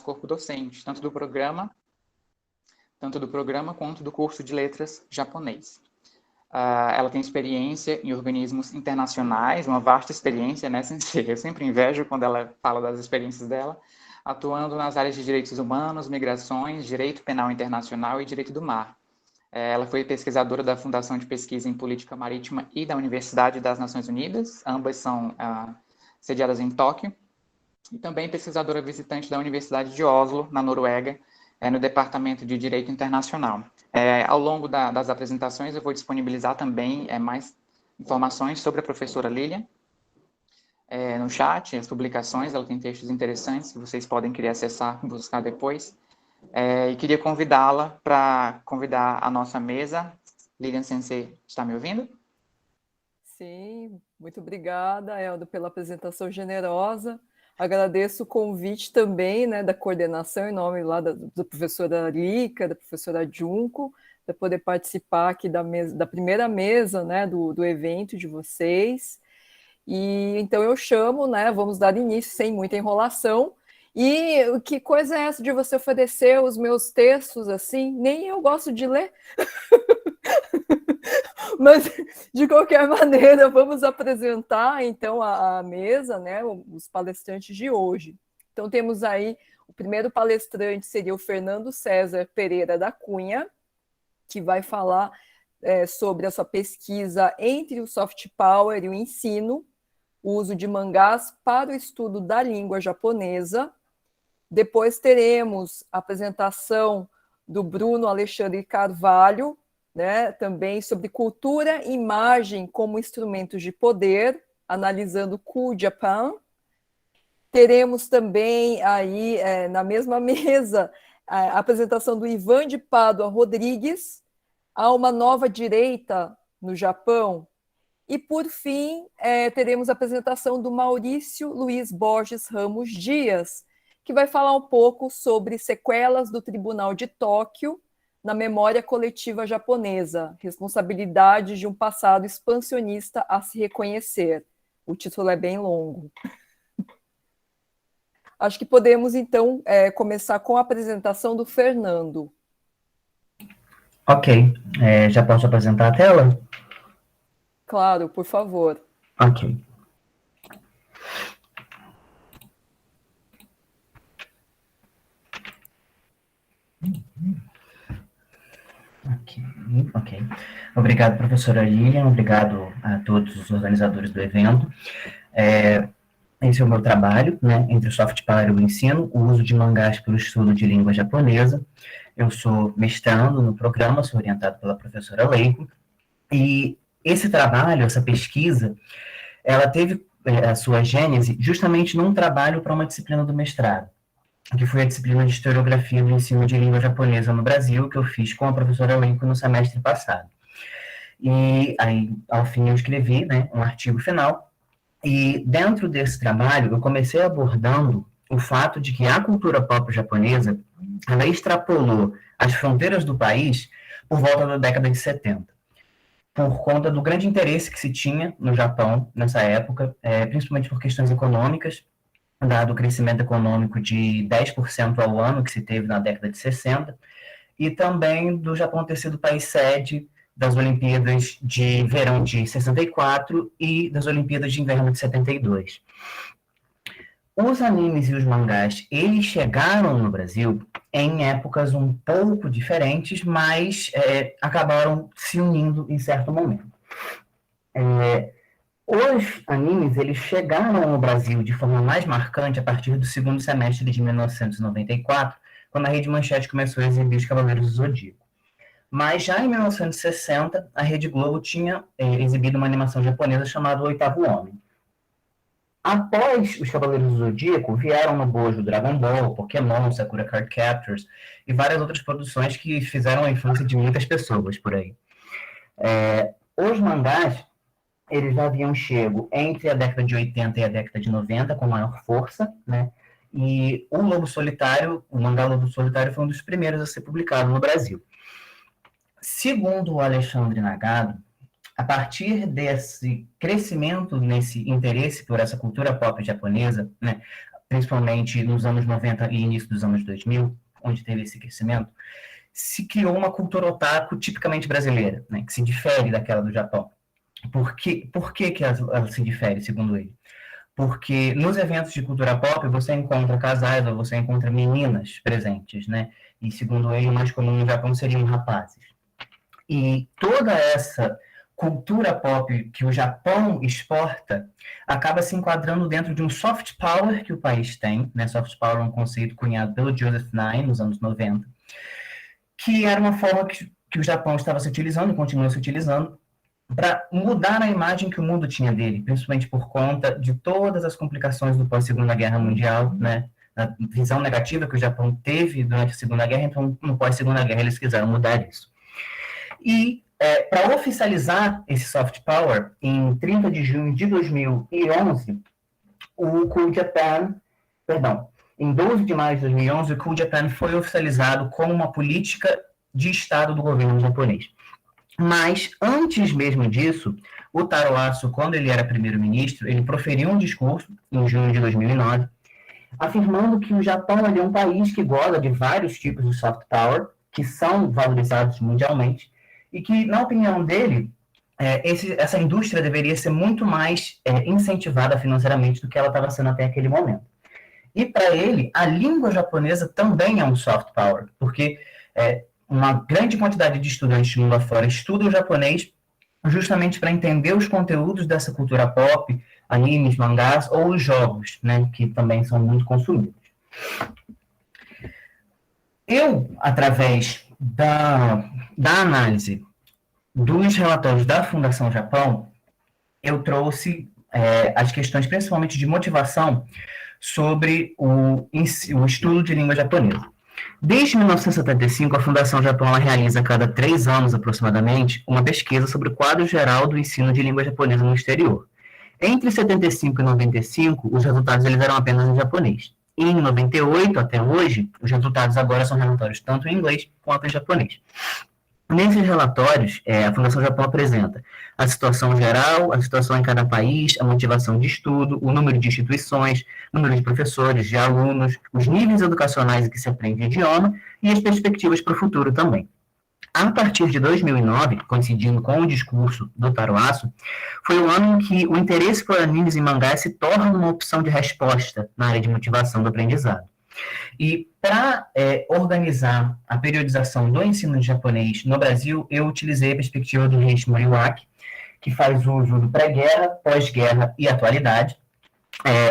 corpo docente, tanto do programa quanto do curso de letras japonês. Ela tem experiência em organismos internacionais, uma vasta experiência, né, Sensei? Eu sempre invejo quando ela fala das experiências dela, atuando nas áreas de direitos humanos, migrações, direito penal internacional e direito do mar. Ela foi pesquisadora da Fundação de Pesquisa em Política Marítima e da Universidade das Nações Unidas, ambas são sediadas em Tóquio, e também pesquisadora visitante da Universidade de Oslo, na Noruega, no Departamento de Direito Internacional. Ao longo das apresentações, eu vou disponibilizar também mais informações sobre a professora Lilian no chat, as publicações, ela tem textos interessantes que vocês podem querer acessar e buscar depois. E queria convidá-la para convidar a nossa mesa. Lilian Sensei, está me ouvindo? Sim, muito obrigada, Eldo, pela apresentação generosa. Agradeço o convite também, né, da coordenação, em nome lá da professora Lica, da professora Junco, para poder participar aqui da primeira mesa, né, do evento de vocês. E então eu chamo, né, vamos dar início sem muita enrolação. E que coisa é essa de você oferecer os meus textos assim? Nem eu gosto de ler. Mas, de qualquer maneira, vamos apresentar, então, a mesa, né, os palestrantes de hoje. Então, temos aí, o primeiro palestrante seria o Fernando César Pereira da Cunha, que vai falar sobre a sua pesquisa entre o soft power e o ensino, o uso de mangás para o estudo da língua japonesa. Depois teremos a apresentação do Bruno Alexandre Carvalho, né, também sobre cultura e imagem como instrumentos de poder, analisando Cool Japan. Teremos também aí, na mesma mesa, a apresentação do Ivan de Pádua Rodrigues, Há uma Nova Direita no Japão. E, por fim, teremos a apresentação do Maurício Luiz Borges Ramos Dias, que vai falar um pouco sobre sequelas do Tribunal de Tóquio na memória coletiva japonesa, responsabilidade de um passado expansionista a se reconhecer. O título é bem longo. Acho que podemos, então, começar com a apresentação do Fernando. Ok. Já posso apresentar a tela? Claro, por favor. Ok. Ok. Obrigado, professora Lilian, obrigado a todos os organizadores do evento. Esse é o meu trabalho, né, entre o soft power e o ensino, o uso de mangás para o estudo de língua japonesa. Eu sou mestrando no programa, sou orientado pela professora Leiko, e esse trabalho, essa pesquisa, ela teve a sua gênese justamente num trabalho para uma disciplina do mestrado, que foi a disciplina de historiografia do ensino de língua japonesa no Brasil, que eu fiz com a professora Leiko no semestre passado. E aí, ao fim, eu escrevi, né, um artigo final, e dentro desse trabalho, eu comecei abordando o fato de que a cultura pop japonesa, ela extrapolou as fronteiras do país por volta da década de 70, por conta do grande interesse que se tinha no Japão nessa época, principalmente por questões econômicas, dado o crescimento econômico de 10% ao ano que se teve na década de 60, e também do Japão ter sido país sede das Olimpíadas de Verão de 64 e das Olimpíadas de Inverno de 72. Os animes e os mangás, eles chegaram no Brasil em épocas um pouco diferentes, mas acabaram se unindo em certo momento. Os animes, eles chegaram no Brasil de forma mais marcante a partir do segundo semestre de 1994, quando a Rede Manchete começou a exibir os Cavaleiros do Zodíaco. Mas já em 1960, a Rede Globo tinha exibido uma animação japonesa chamada O Oitavo Homem. Após os Cavaleiros do Zodíaco, vieram no bojo Dragon Ball, Pokémon, Sakura Card Captors e várias outras produções que fizeram a infância de muitas pessoas por aí. Os mangás, eles já haviam chego entre a década de 80 e a década de 90 com maior força, né? E o Lobo Solitário, o mangá Lobo Solitário foi um dos primeiros a ser publicado no Brasil. Segundo o Alexandre Nagado, a partir desse crescimento, nesse interesse por essa cultura pop japonesa, né, principalmente nos anos 90 e início dos anos 2000, onde teve esse crescimento, se criou uma cultura otaku tipicamente brasileira, né, que se difere daquela do Japão. Por que ela se difere, segundo ele? Porque nos eventos de cultura pop você encontra casais ou você encontra meninas presentes, né? E segundo ele, o mais comum no Japão seriam rapazes. E toda essa cultura pop que o Japão exporta acaba se enquadrando dentro de um soft power que o país tem, né? Soft power é um conceito cunhado pelo Joseph Nye nos anos 90, que era uma forma que o Japão estava se utilizando e continua se utilizando para mudar a imagem que o mundo tinha dele, principalmente por conta de todas as complicações do pós-Segunda Guerra Mundial, né? A visão negativa que o Japão teve durante a Segunda Guerra, então no pós-Segunda Guerra eles quiseram mudar isso. E para oficializar esse soft power, em 30 de junho de 2011, o Cool Japan, em 12 de maio de 2011, o Cool Japan foi oficializado como uma política de Estado do governo japonês. Mas, antes mesmo disso, o Taro Aso, quando ele era primeiro-ministro, ele proferiu um discurso, em junho de 2009, afirmando que o Japão é um país que goza de vários tipos de soft power, que são valorizados mundialmente, e que, na opinião dele, essa indústria deveria ser muito mais incentivada financeiramente do que ela estava sendo até aquele momento. E, para ele, a língua japonesa também é um soft power, porque uma grande quantidade de estudantes de mundo afora estudam japonês justamente para entender os conteúdos dessa cultura pop, animes, mangás ou os jogos, né, que também são muito consumidos. Eu, através da análise dos relatórios da Fundação Japão, eu trouxe as questões principalmente de motivação sobre o estudo de língua japonesa. Desde 1975, a Fundação Japão realiza a cada 3 anos, aproximadamente, uma pesquisa sobre o quadro geral do ensino de língua japonesa no exterior. Entre 75 e 95, os resultados eles eram apenas em japonês. E em 98, até hoje, os resultados agora são relatórios tanto em inglês quanto em japonês. Nesses relatórios, a Fundação Japão apresenta a situação geral, a situação em cada país, a motivação de estudo, o número de instituições, o número de professores, de alunos, os níveis educacionais em que se aprende o idioma e as perspectivas para o futuro também. A partir de 2009, coincidindo com o discurso do Taro Aso, foi o ano em que o interesse por animes e mangás se torna uma opção de resposta na área de motivação do aprendizado. E para organizar a periodização do ensino de japonês no Brasil, eu utilizei a perspectiva do Reishi Moriwaki, que faz uso do pré-guerra, pós-guerra e atualidade.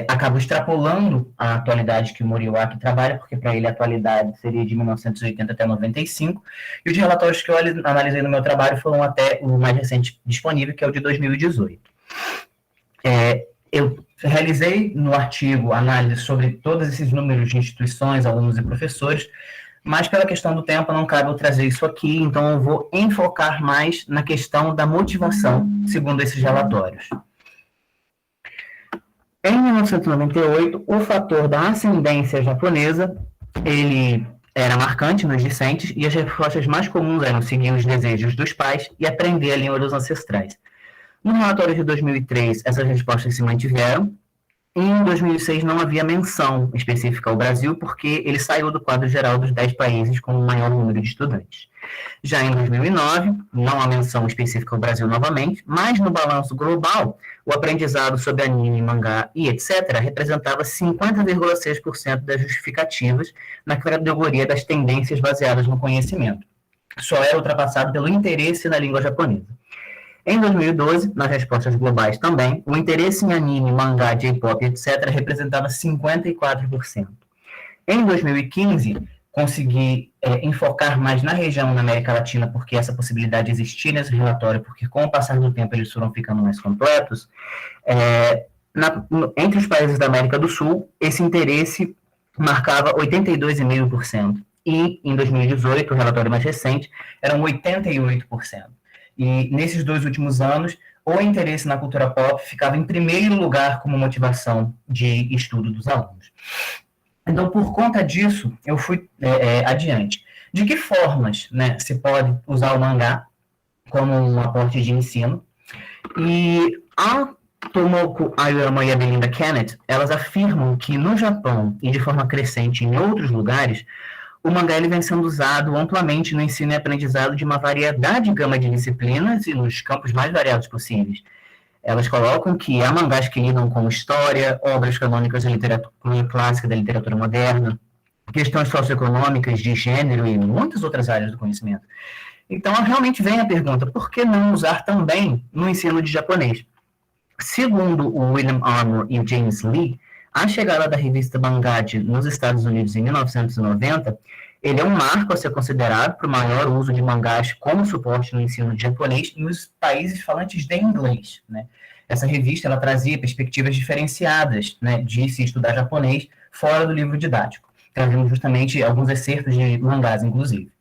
Acabo extrapolando a atualidade que o Moriwaki trabalha, porque para ele a atualidade seria de 1980 até 95, e os relatórios que eu analisei no meu trabalho foram até o mais recente disponível, que é o de 2018. Eu realizei no artigo análise sobre todos esses números de instituições, alunos e professores, mas pela questão do tempo não cabe eu trazer isso aqui, então eu vou enfocar mais na questão da motivação, segundo esses relatórios. Em 1998, o fator da ascendência japonesa, ele era marcante nos discentes, e as respostas mais comuns eram seguir os desejos dos pais e aprender a língua dos ancestrais. No relatório de 2003, essas respostas se mantiveram. Em 2006, não havia menção específica ao Brasil, porque ele saiu do quadro geral dos 10 países com o maior número de estudantes. Já em 2009, não há menção específica ao Brasil novamente, mas no balanço global, o aprendizado sobre anime, mangá e etc. representava 50,6% das justificativas na categoria das tendências baseadas no conhecimento. Só era ultrapassado pelo interesse na língua japonesa. Em 2012, nas respostas globais também, o interesse em anime, mangá, J-pop, etc. representava 54%. Em 2015, consegui enfocar mais na região da América Latina, porque essa possibilidade existia nesse relatório, porque com o passar do tempo eles foram ficando mais completos. Entre os países da América do Sul, esse interesse marcava 82,5%. E em 2018, o relatório mais recente, eram 88%. E nesses 2 últimos anos, o interesse na cultura pop ficava em primeiro lugar como motivação de estudo dos alunos. Então, por conta disso, eu fui adiante. De que formas, né, se pode usar o mangá como um aporte de ensino? E Tomoko Ayama e a Belinda Kennett, elas afirmam que no Japão e de forma crescente em outros lugares, o mangá ele vem sendo usado amplamente no ensino e aprendizado de uma variedade de gama de disciplinas e nos campos mais variados possíveis. Elas colocam que há mangás que lidam com história, obras canônicas da literatura clássica, da literatura moderna, questões socioeconômicas, de gênero e muitas outras áreas do conhecimento. Então, realmente vem a pergunta, por que não usar também no ensino de japonês? Segundo o William Armour e o James Lee, a chegada da revista Mangad nos Estados Unidos em 1990, ele é um marco a ser considerado para o maior uso de mangás como suporte no ensino de japonês nos países falantes de inglês, né? Essa revista ela trazia perspectivas diferenciadas, né, de se estudar japonês fora do livro didático, trazendo justamente alguns excertos de mangás, inclusive.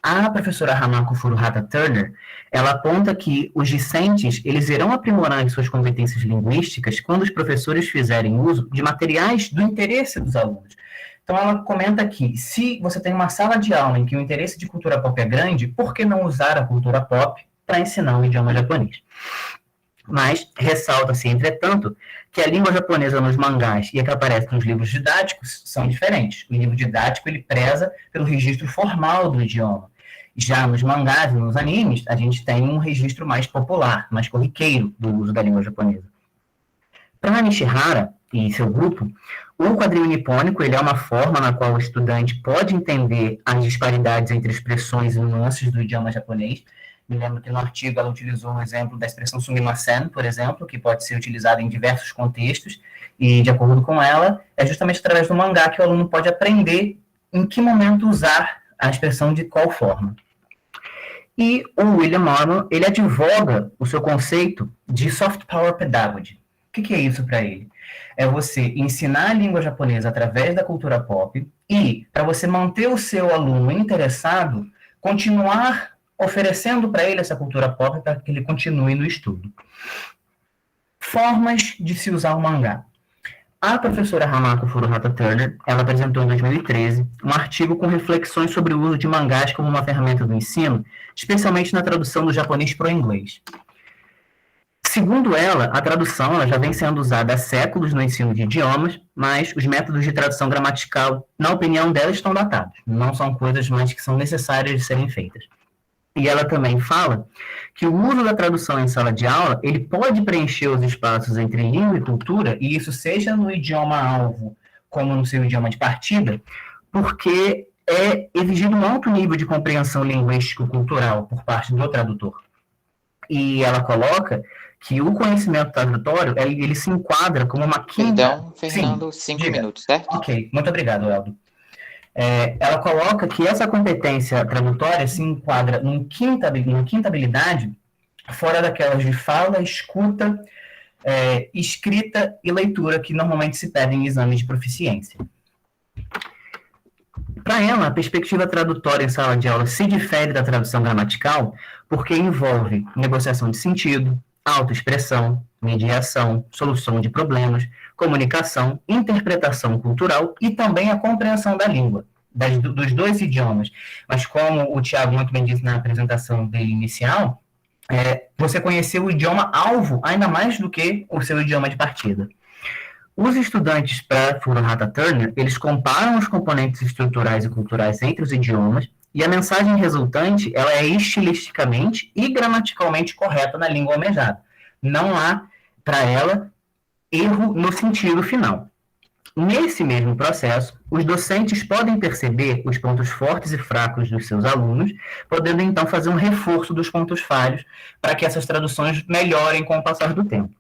A professora Hamako Furuhata Turner, ela aponta que os discentes eles irão aprimorando suas competências linguísticas quando os professores fizerem uso de materiais do interesse dos alunos. Então, ela comenta que se você tem uma sala de aula em que o interesse de cultura pop é grande, por que não usar a cultura pop para ensinar o idioma japonês? Mas ressalta-se, entretanto, que a língua japonesa nos mangás e a que aparece nos livros didáticos são diferentes. O livro didático ele preza pelo registro formal do idioma. Já nos mangás e nos animes, a gente tem um registro mais popular, mais corriqueiro do uso da língua japonesa. Para Nishihara e seu grupo, o quadrinho nipônico ele é uma forma na qual o estudante pode entender as disparidades entre expressões e nuances do idioma japonês. Me lembro que no artigo ela utilizou o exemplo da expressão sumimasen, por exemplo, que pode ser utilizada em diversos contextos, e de acordo com ela, é justamente através do mangá que o aluno pode aprender em que momento usar a expressão de qual forma. E o William Armour, ele advoga o seu conceito de soft power pedagogy. O que é isso para ele? É você ensinar a língua japonesa através da cultura pop e, para você manter o seu aluno interessado, continuar oferecendo para ele essa cultura pop para que ele continue no estudo. Formas de se usar o mangá. A professora Hamako Furuhata Turner, ela apresentou em 2013 um artigo com reflexões sobre o uso de mangás como uma ferramenta do ensino, especialmente na tradução do japonês para o inglês. Segundo ela, a tradução ela já vem sendo usada há séculos no ensino de idiomas, mas os métodos de tradução gramatical, na opinião dela, estão datados. Não são coisas mais que são necessárias de serem feitas. E ela também fala que o uso da tradução em sala de aula, ele pode preencher os espaços entre língua e cultura, e isso seja no idioma-alvo como no seu idioma de partida, porque é exigido um alto nível de compreensão linguístico-cultural por parte do tradutor. E ela coloca que o conhecimento tradutório, ele se enquadra como uma quinta... Perdão, Fernando, 5 minutos, certo? Ok, muito obrigado, Eldo. Ela coloca que essa competência tradutória se enquadra numa quinta habilidade, fora daquelas de fala, escuta, escrita e leitura, que normalmente se pedem em exames de proficiência. Para ela, a perspectiva tradutória em sala de aula se difere da tradução gramatical porque envolve negociação de sentido, autoexpressão, mediação, solução de problemas, comunicação, interpretação cultural e também a compreensão da língua, dos dois idiomas. Mas como o Thiago muito bem disse na apresentação dele inicial, você conhecer o idioma-alvo ainda mais do que o seu idioma de partida. Os estudantes para Furuhata Turner, eles comparam os componentes estruturais e culturais entre os idiomas e a mensagem resultante ela é estilisticamente e gramaticalmente correta na língua almejada. Não há, para ela, erro no sentido final. Nesse mesmo processo, os docentes podem perceber os pontos fortes e fracos dos seus alunos, podendo então fazer um reforço dos pontos falhos para que essas traduções melhorem com o passar do tempo.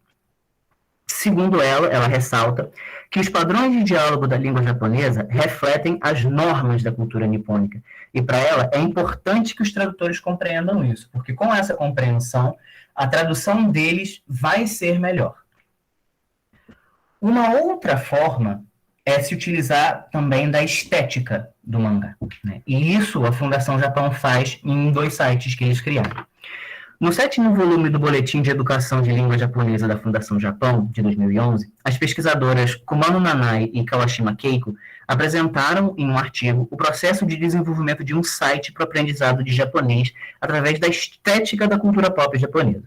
Segundo ela ressalta que os padrões de diálogo da língua japonesa refletem as normas da cultura nipônica. E para ela é importante que os tradutores compreendam isso, porque com essa compreensão, a tradução deles vai ser melhor. Uma outra forma é se utilizar também da estética do mangá, né? E isso a Fundação Japão faz em 2 sites que eles criaram. No 7º volume do Boletim de Educação de Língua Japonesa da Fundação Japão, de 2011, as pesquisadoras Kumano Nanai e Kawashima Keiko apresentaram em um artigo o processo de desenvolvimento de um site para o aprendizado de japonês através da estética da cultura pop japonesa.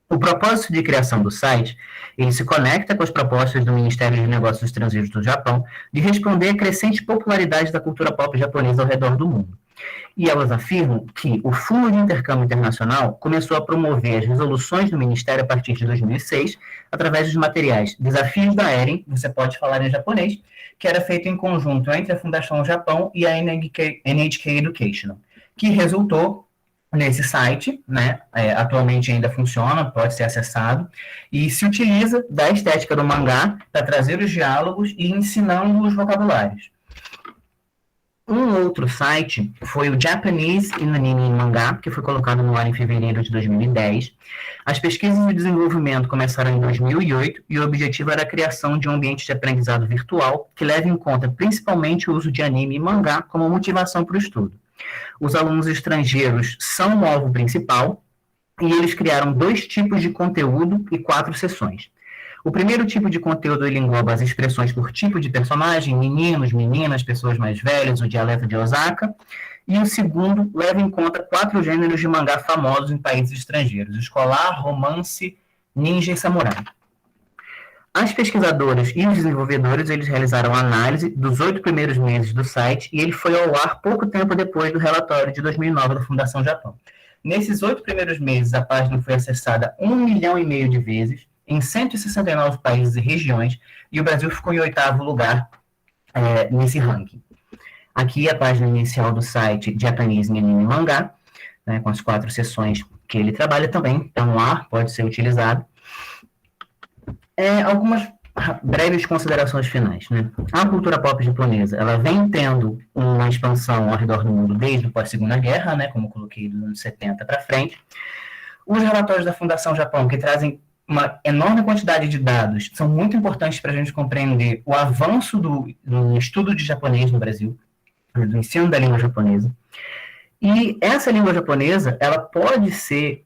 O propósito de criação do site, ele se conecta com as propostas do Ministério de Negócios Estrangeiros do Japão de responder à crescente popularidade da cultura pop japonesa ao redor do mundo. E elas afirmam que o Fundo de Intercâmbio Internacional começou a promover as resoluções do Ministério a partir de 2006, através dos materiais Desafios da EREN, você pode falar em japonês, que era feito em conjunto entre a Fundação Japão e a NHK Educational, que resultou nesse site, né, atualmente ainda funciona, pode ser acessado, e se utiliza da estética do mangá para trazer os diálogos e ensinando os vocabulários. Um outro site foi o Japanese in Anime Mangá, que foi colocado no ar em fevereiro de 2010. As pesquisas de desenvolvimento começaram em 2008 e o objetivo era a criação de um ambiente de aprendizado virtual que leve em conta principalmente o uso de anime e mangá como motivação para o estudo. Os alunos estrangeiros são o alvo principal e eles criaram 2 tipos de conteúdo e 4 sessões. O primeiro tipo de conteúdo ele engloba as expressões por tipo de personagem, meninos, meninas, pessoas mais velhas, o dialeto de Osaka. E o segundo leva em conta 4 gêneros de mangá famosos em países estrangeiros: escolar, romance, ninja e samurai. As pesquisadoras e os desenvolvedores eles realizaram a análise dos 8 primeiros meses do site e ele foi ao ar pouco tempo depois do relatório de 2009 da Fundação Japão. Nesses 8 primeiros meses, a página foi acessada 1,5 milhão de vezes, em 169 países e regiões, e o Brasil ficou em 8º lugar nesse ranking. Aqui a página inicial do site Japanese in Anime Mangá, né, com as 4 sessões que ele trabalha também, está no ar, pode ser utilizado. Algumas breves considerações finais, né? A cultura pop japonesa, ela vem tendo uma expansão ao redor do mundo desde o pós-Segunda Guerra, né, como eu coloquei dos anos 70 para frente. Os relatórios da Fundação Japão, que trazem uma enorme quantidade de dados, são muito importantes para a gente compreender o avanço do estudo de japonês no Brasil, do ensino da língua japonesa. E essa língua japonesa, ela pode ser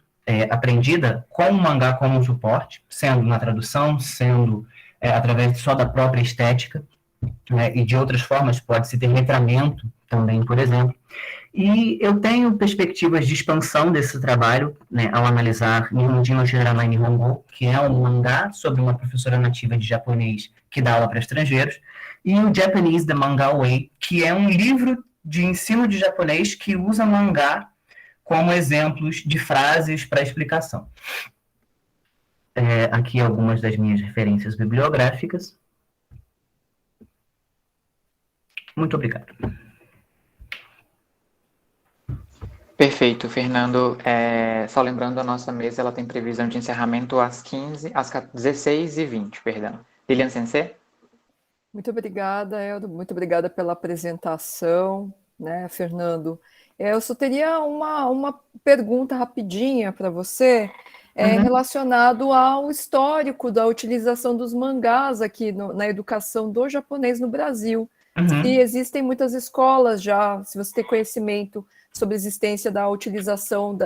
aprendida com o mangá como um suporte, sendo na tradução, sendo através só da própria estética, e de outras formas, pode-se ter letramento também, por exemplo. E eu tenho perspectivas de expansão desse trabalho, né, ao analisar Nihonjin no Shiranai Nihongo, que é um mangá sobre uma professora nativa de japonês que dá aula para estrangeiros, e o Japanese The Manga Way, que é um livro de ensino de japonês que usa mangá como exemplos de frases para explicação. Aqui algumas das minhas referências bibliográficas. Muito obrigado. Perfeito, Fernando. Só lembrando, a nossa mesa ela tem previsão de encerramento às 16h20, perdão. Lilian Sensei? Muito obrigada, Eldo. Muito obrigada pela apresentação, né, Fernando? Eu só teria uma pergunta rapidinha para você, relacionado ao histórico da utilização dos mangás aqui na educação do japonês no Brasil. Se existem muitas escolas já, se você tem conhecimento sobre a existência da utilização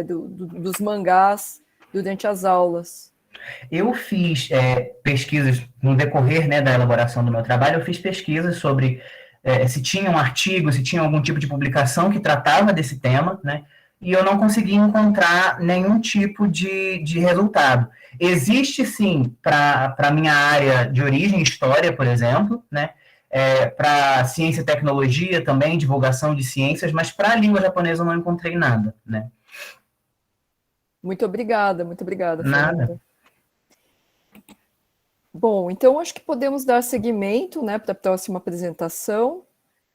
dos mangás durante as aulas. Eu fiz pesquisas no decorrer, né, da elaboração do meu trabalho, eu fiz pesquisas sobre se tinha um artigo, se tinha algum tipo de publicação que tratava desse tema, né, e eu não consegui encontrar nenhum tipo de resultado. Existe, sim, para a minha área de origem, história, por exemplo, né, para ciência e tecnologia também, divulgação de ciências, mas para a língua japonesa eu não encontrei nada, né. Muito obrigada, Fernanda. Nada. Bom, então acho que podemos dar seguimento, né, para a próxima apresentação.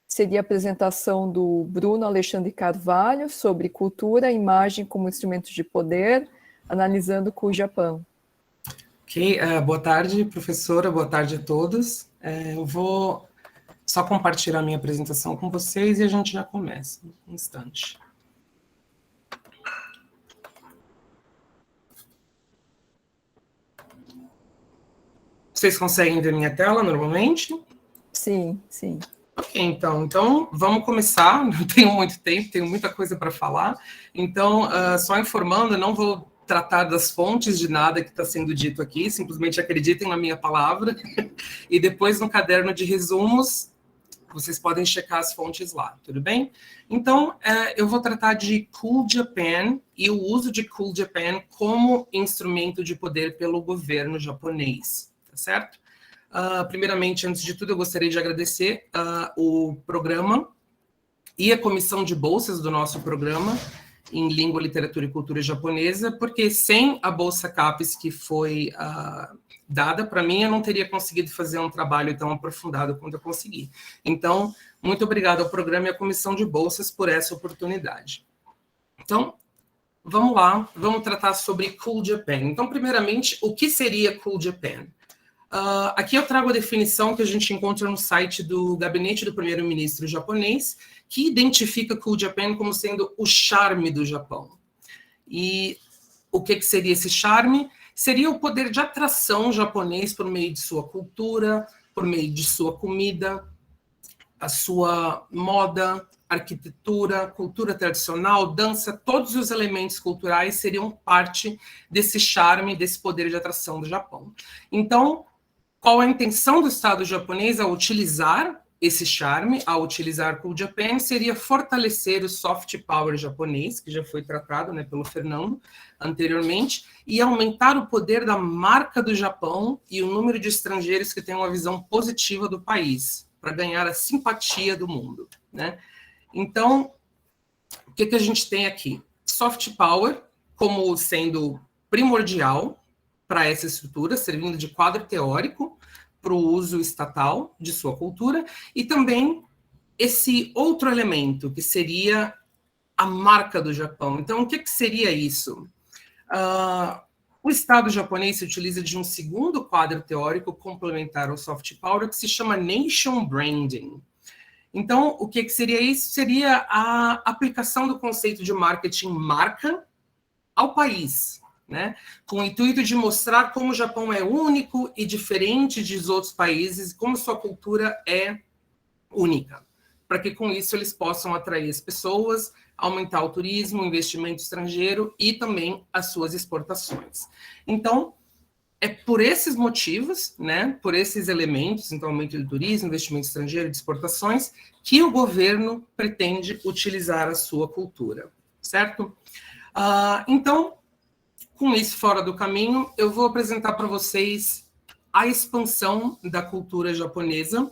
Seria a apresentação do Bruno Alexandre Carvalho sobre cultura e imagem como instrumentos de poder, analisando com o Japão. Ok, boa tarde, professora, boa tarde a todos. Eu vou só compartilhar minha apresentação com vocês e a gente já começa. Um instante. Vocês conseguem ver minha tela normalmente? Sim, sim. Ok, então vamos começar. Não tenho muito tempo, tenho muita coisa para falar. Então, só informando, eu não vou tratar das fontes de nada que está sendo dito aqui, simplesmente acreditem na minha palavra. E depois, no caderno de resumos, Vocês podem checar as fontes lá, tudo bem? Então, eu vou tratar de Cool Japan e o uso de Cool Japan como instrumento de poder pelo governo japonês, tá certo? Primeiramente, antes de tudo, eu gostaria de agradecer o programa e a comissão de bolsas do nosso programa em Língua, Literatura e Cultura Japonesa, porque sem a Bolsa CAPES que foi dada para mim, eu não teria conseguido fazer um trabalho tão aprofundado quanto eu consegui. Então, muito obrigado ao programa e à comissão de bolsas por essa oportunidade. Então, vamos lá, vamos tratar sobre Cool Japan. Então, primeiramente, o que seria Cool Japan? Aqui eu trago a definição que a gente encontra no site do Gabinete do Primeiro-Ministro japonês, que identifica Cool Japan como sendo o charme do Japão. E o que seria esse charme? Seria o poder de atração japonês por meio de sua cultura, por meio de sua comida, a sua moda, arquitetura, cultura tradicional, dança, todos os elementos culturais seriam parte desse charme, desse poder de atração do Japão. Então, qual a intenção do Estado japonês ao utilizar esse charme, ao utilizar Cool Japan, seria fortalecer o soft power japonês, que já foi tratado, né, pelo Fernando anteriormente, e aumentar o poder da marca do Japão e o número de estrangeiros que têm uma visão positiva do país, para ganhar a simpatia do mundo, né? Então, o que a gente tem aqui? Soft power como sendo primordial para essa estrutura, servindo de quadro teórico para o uso estatal de sua cultura, e também esse outro elemento, que seria a marca do Japão. Então, o que seria isso? O Estado japonês se utiliza de um segundo quadro teórico complementar ao soft power, que se chama Nation Branding. Então, o que seria isso? Seria a aplicação do conceito de marketing marca ao país, né? Com o intuito de mostrar como o Japão é único e diferente dos outros países, como sua cultura é única, para que com isso eles possam atrair as pessoas, aumentar o turismo, o investimento estrangeiro e também as suas exportações. Então, é por esses motivos, né, por esses elementos, então aumento do turismo, investimento estrangeiro e de exportações, que o governo pretende utilizar a sua cultura, certo? Então, com isso fora do caminho, eu vou apresentar para vocês a expansão da cultura japonesa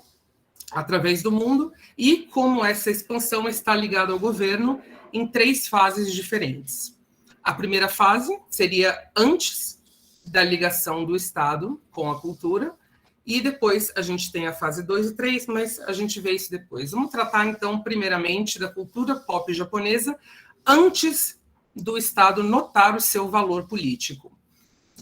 através do mundo e como essa expansão está ligada ao governo em 3 fases diferentes. A primeira fase seria antes da ligação do Estado com a cultura, e depois a gente tem a fase 2 e 3, mas a gente vê isso depois. Vamos tratar, então, primeiramente da cultura pop japonesa antes do Estado notar o seu valor político.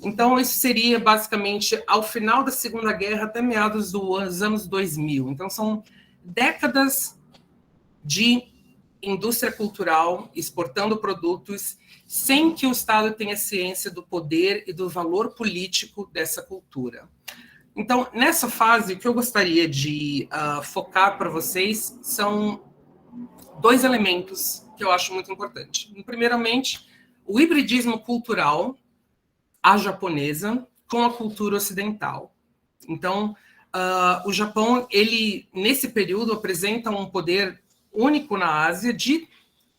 Então, isso seria basicamente ao final da Segunda Guerra até meados dos anos 2000. Então, são décadas de indústria cultural exportando produtos sem que o Estado tenha ciência do poder e do valor político dessa cultura. Então, nessa fase, o que eu gostaria de focar para vocês são 2 elementos que eu acho muito importantes. Primeiramente, o hibridismo cultural a japonesa com a cultura ocidental. Então, o Japão, ele, nesse período, apresenta um poder único na Ásia de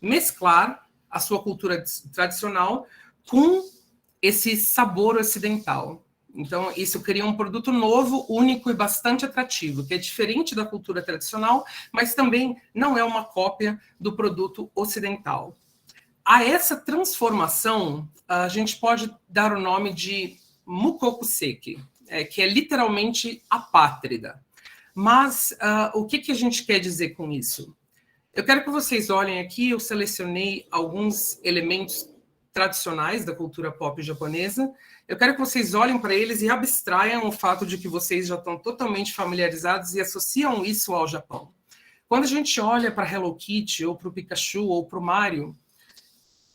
mesclar a sua cultura tradicional com esse sabor ocidental. Então, isso cria um produto novo, único e bastante atrativo, que é diferente da cultura tradicional, mas também não é uma cópia do produto ocidental. A essa transformação, a gente pode dar o nome de Mukokuseki, que é literalmente apátrida. Mas o que a gente quer dizer com isso? Eu quero que vocês olhem aqui, eu selecionei alguns elementos tradicionais da cultura pop japonesa. Eu quero que vocês olhem para eles e abstraiam o fato de que vocês já estão totalmente familiarizados e associam isso ao Japão. Quando a gente olha para Hello Kitty, ou para o Pikachu, ou para o Mario,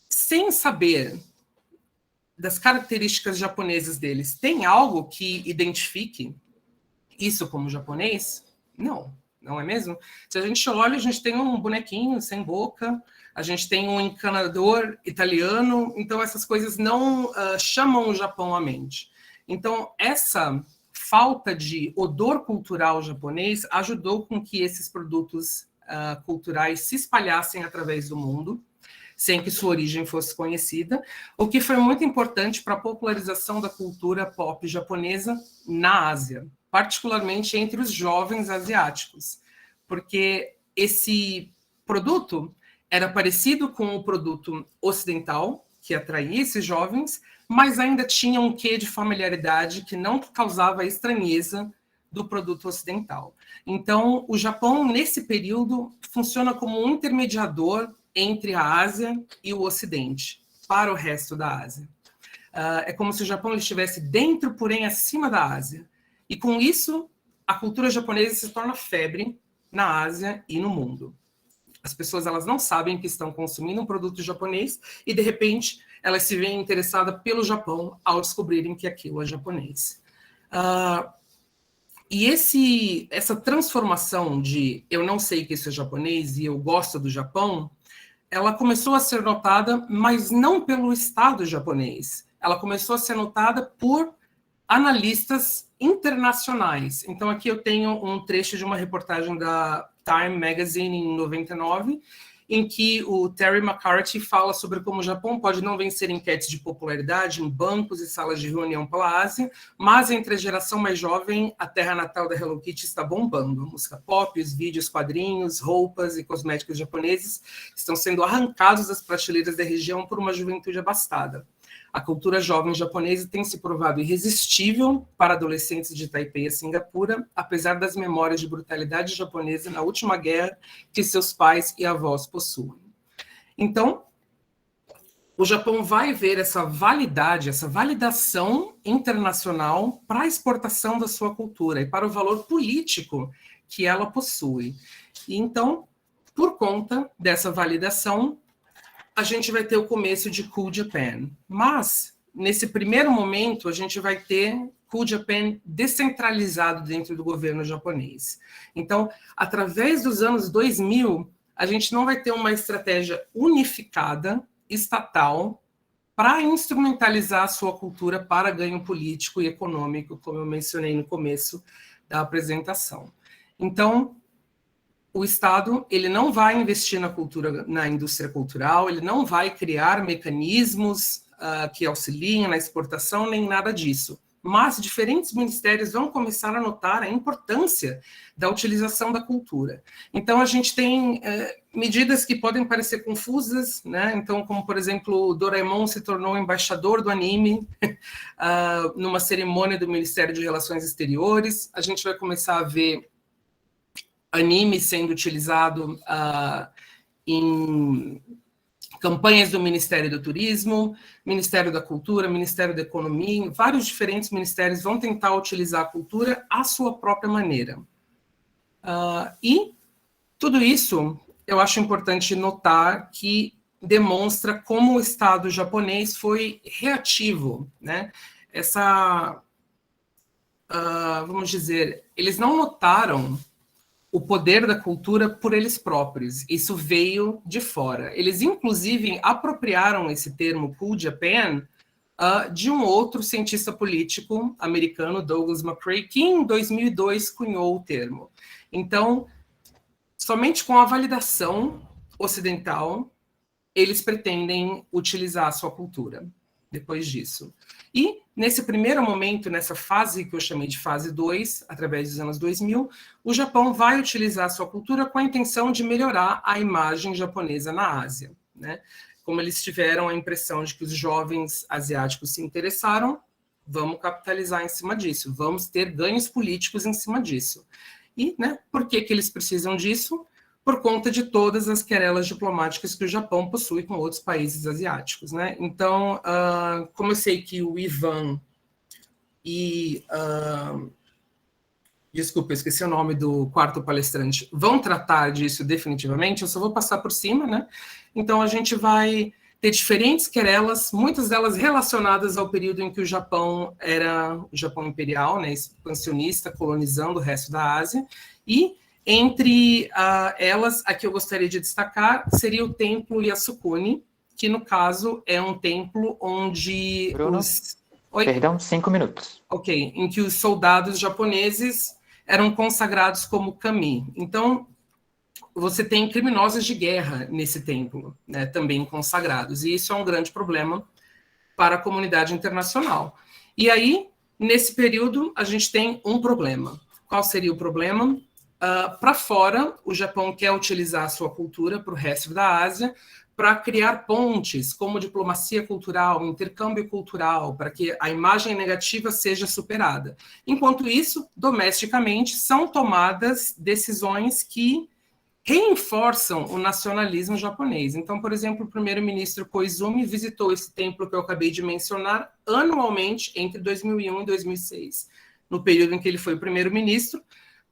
sem saber das características japonesas deles, tem algo que identifique isso como japonês? Não, não é mesmo? Se a gente olha, a gente tem um bonequinho sem boca, a gente tem um encanador italiano, então essas coisas não chamam o Japão à mente. Então, essa falta de odor cultural japonês ajudou com que esses produtos culturais se espalhassem através do mundo, sem que sua origem fosse conhecida, o que foi muito importante para a popularização da cultura pop japonesa na Ásia, particularmente entre os jovens asiáticos, porque esse produto era parecido com o produto ocidental, que atraía esses jovens, mas ainda tinha um quê de familiaridade que não causava estranheza do produto ocidental. Então, o Japão, nesse período, funciona como um intermediador entre a Ásia e o Ocidente, para o resto da Ásia. É como se o Japão estivesse dentro, porém acima da Ásia. E com isso, a cultura japonesa se torna febre na Ásia e no mundo. As pessoas elas não sabem que estão consumindo um produto japonês e, de repente, elas se veem interessadas pelo Japão ao descobrirem que aquilo é japonês. E essa transformação de eu não sei que isso é japonês e eu gosto do Japão, ela começou a ser notada, mas não pelo Estado japonês. Ela começou a ser notada por analistas internacionais. Então, aqui eu tenho um trecho de uma reportagem da Time Magazine, em 99, em que o Terry McCarthy fala sobre como o Japão pode não vencer enquetes de popularidade em bancos e salas de reunião pela Ásia, mas entre a geração mais jovem, a terra natal da Hello Kitty está bombando. Música pop, os vídeos, quadrinhos, roupas e cosméticos japoneses estão sendo arrancados das prateleiras da região por uma juventude abastada. A cultura jovem japonesa tem se provado irresistível para adolescentes de Taipei a Singapura, apesar das memórias de brutalidade japonesa na última guerra que seus pais e avós possuem. Então, o Japão vai ver essa validação internacional para a exportação da sua cultura e para o valor político que ela possui. E então, por conta dessa validação, a gente vai ter o começo de Cool Japan. Mas, nesse primeiro momento, a gente vai ter Cool Japan descentralizado dentro do governo japonês. Então, através dos anos 2000, a gente não vai ter uma estratégia unificada, estatal, para instrumentalizar a sua cultura para ganho político e econômico, como eu mencionei no começo da apresentação. Então, o Estado ele não vai investir na indústria cultural, ele não vai criar mecanismos que auxiliem na exportação, nem nada disso. Mas diferentes ministérios vão começar a notar a importância da utilização da cultura. Então, a gente tem medidas que podem parecer confusas, né? Então, como, por exemplo, o Doraemon se tornou embaixador do anime numa cerimônia do Ministério de Relações Exteriores. A gente vai começar a ver anime sendo utilizado em campanhas do Ministério do Turismo, Ministério da Cultura, Ministério da Economia, vários diferentes ministérios vão tentar utilizar a cultura à sua própria maneira. E tudo isso, eu acho importante notar que demonstra como o Estado japonês foi reativo, né? Vamos dizer, eles não notaram o poder da cultura por eles próprios. Isso veio de fora. Eles, inclusive, apropriaram esse termo Cool Japan de um outro cientista político americano, Douglas McCrae, que em 2002 cunhou o termo. Então, somente com a validação ocidental, eles pretendem utilizar a sua cultura depois disso. E, nesse primeiro momento, nessa fase que eu chamei de fase 2, através dos anos 2000, o Japão vai utilizar a sua cultura com a intenção de melhorar a imagem japonesa na Ásia, né? Como eles tiveram a impressão de que os jovens asiáticos se interessaram, vamos capitalizar em cima disso, vamos ter ganhos políticos em cima disso. E, né, por que eles precisam disso? Por conta de todas as querelas diplomáticas que o Japão possui com outros países asiáticos, né? Então, como eu sei que o Ivan e... desculpa, eu esqueci o nome do quarto palestrante, vão tratar disso definitivamente, eu só vou passar por cima, né? Então, a gente vai ter diferentes querelas, muitas delas relacionadas ao período em que o Japão era o Japão imperial, né, expansionista, colonizando o resto da Ásia, e entre elas, a que eu gostaria de destacar seria o Templo Yasukuni, que, no caso, é um templo onde... Bruno, Oi? Perdão, 5 minutos. Ok, em que os soldados japoneses eram consagrados como kami. Então, você tem criminosos de guerra nesse templo, né, também consagrados. E isso é um grande problema para a comunidade internacional. E aí, nesse período, a gente tem um problema. Qual seria o problema? Para fora, o Japão quer utilizar a sua cultura para o resto da Ásia, para criar pontes, como diplomacia cultural, intercâmbio cultural, para que a imagem negativa seja superada. Enquanto isso, domesticamente, são tomadas decisões que reforçam o nacionalismo japonês. Então, por exemplo, o primeiro-ministro Koizumi visitou esse templo que eu acabei de mencionar anualmente entre 2001 e 2006, no período em que ele foi primeiro-ministro,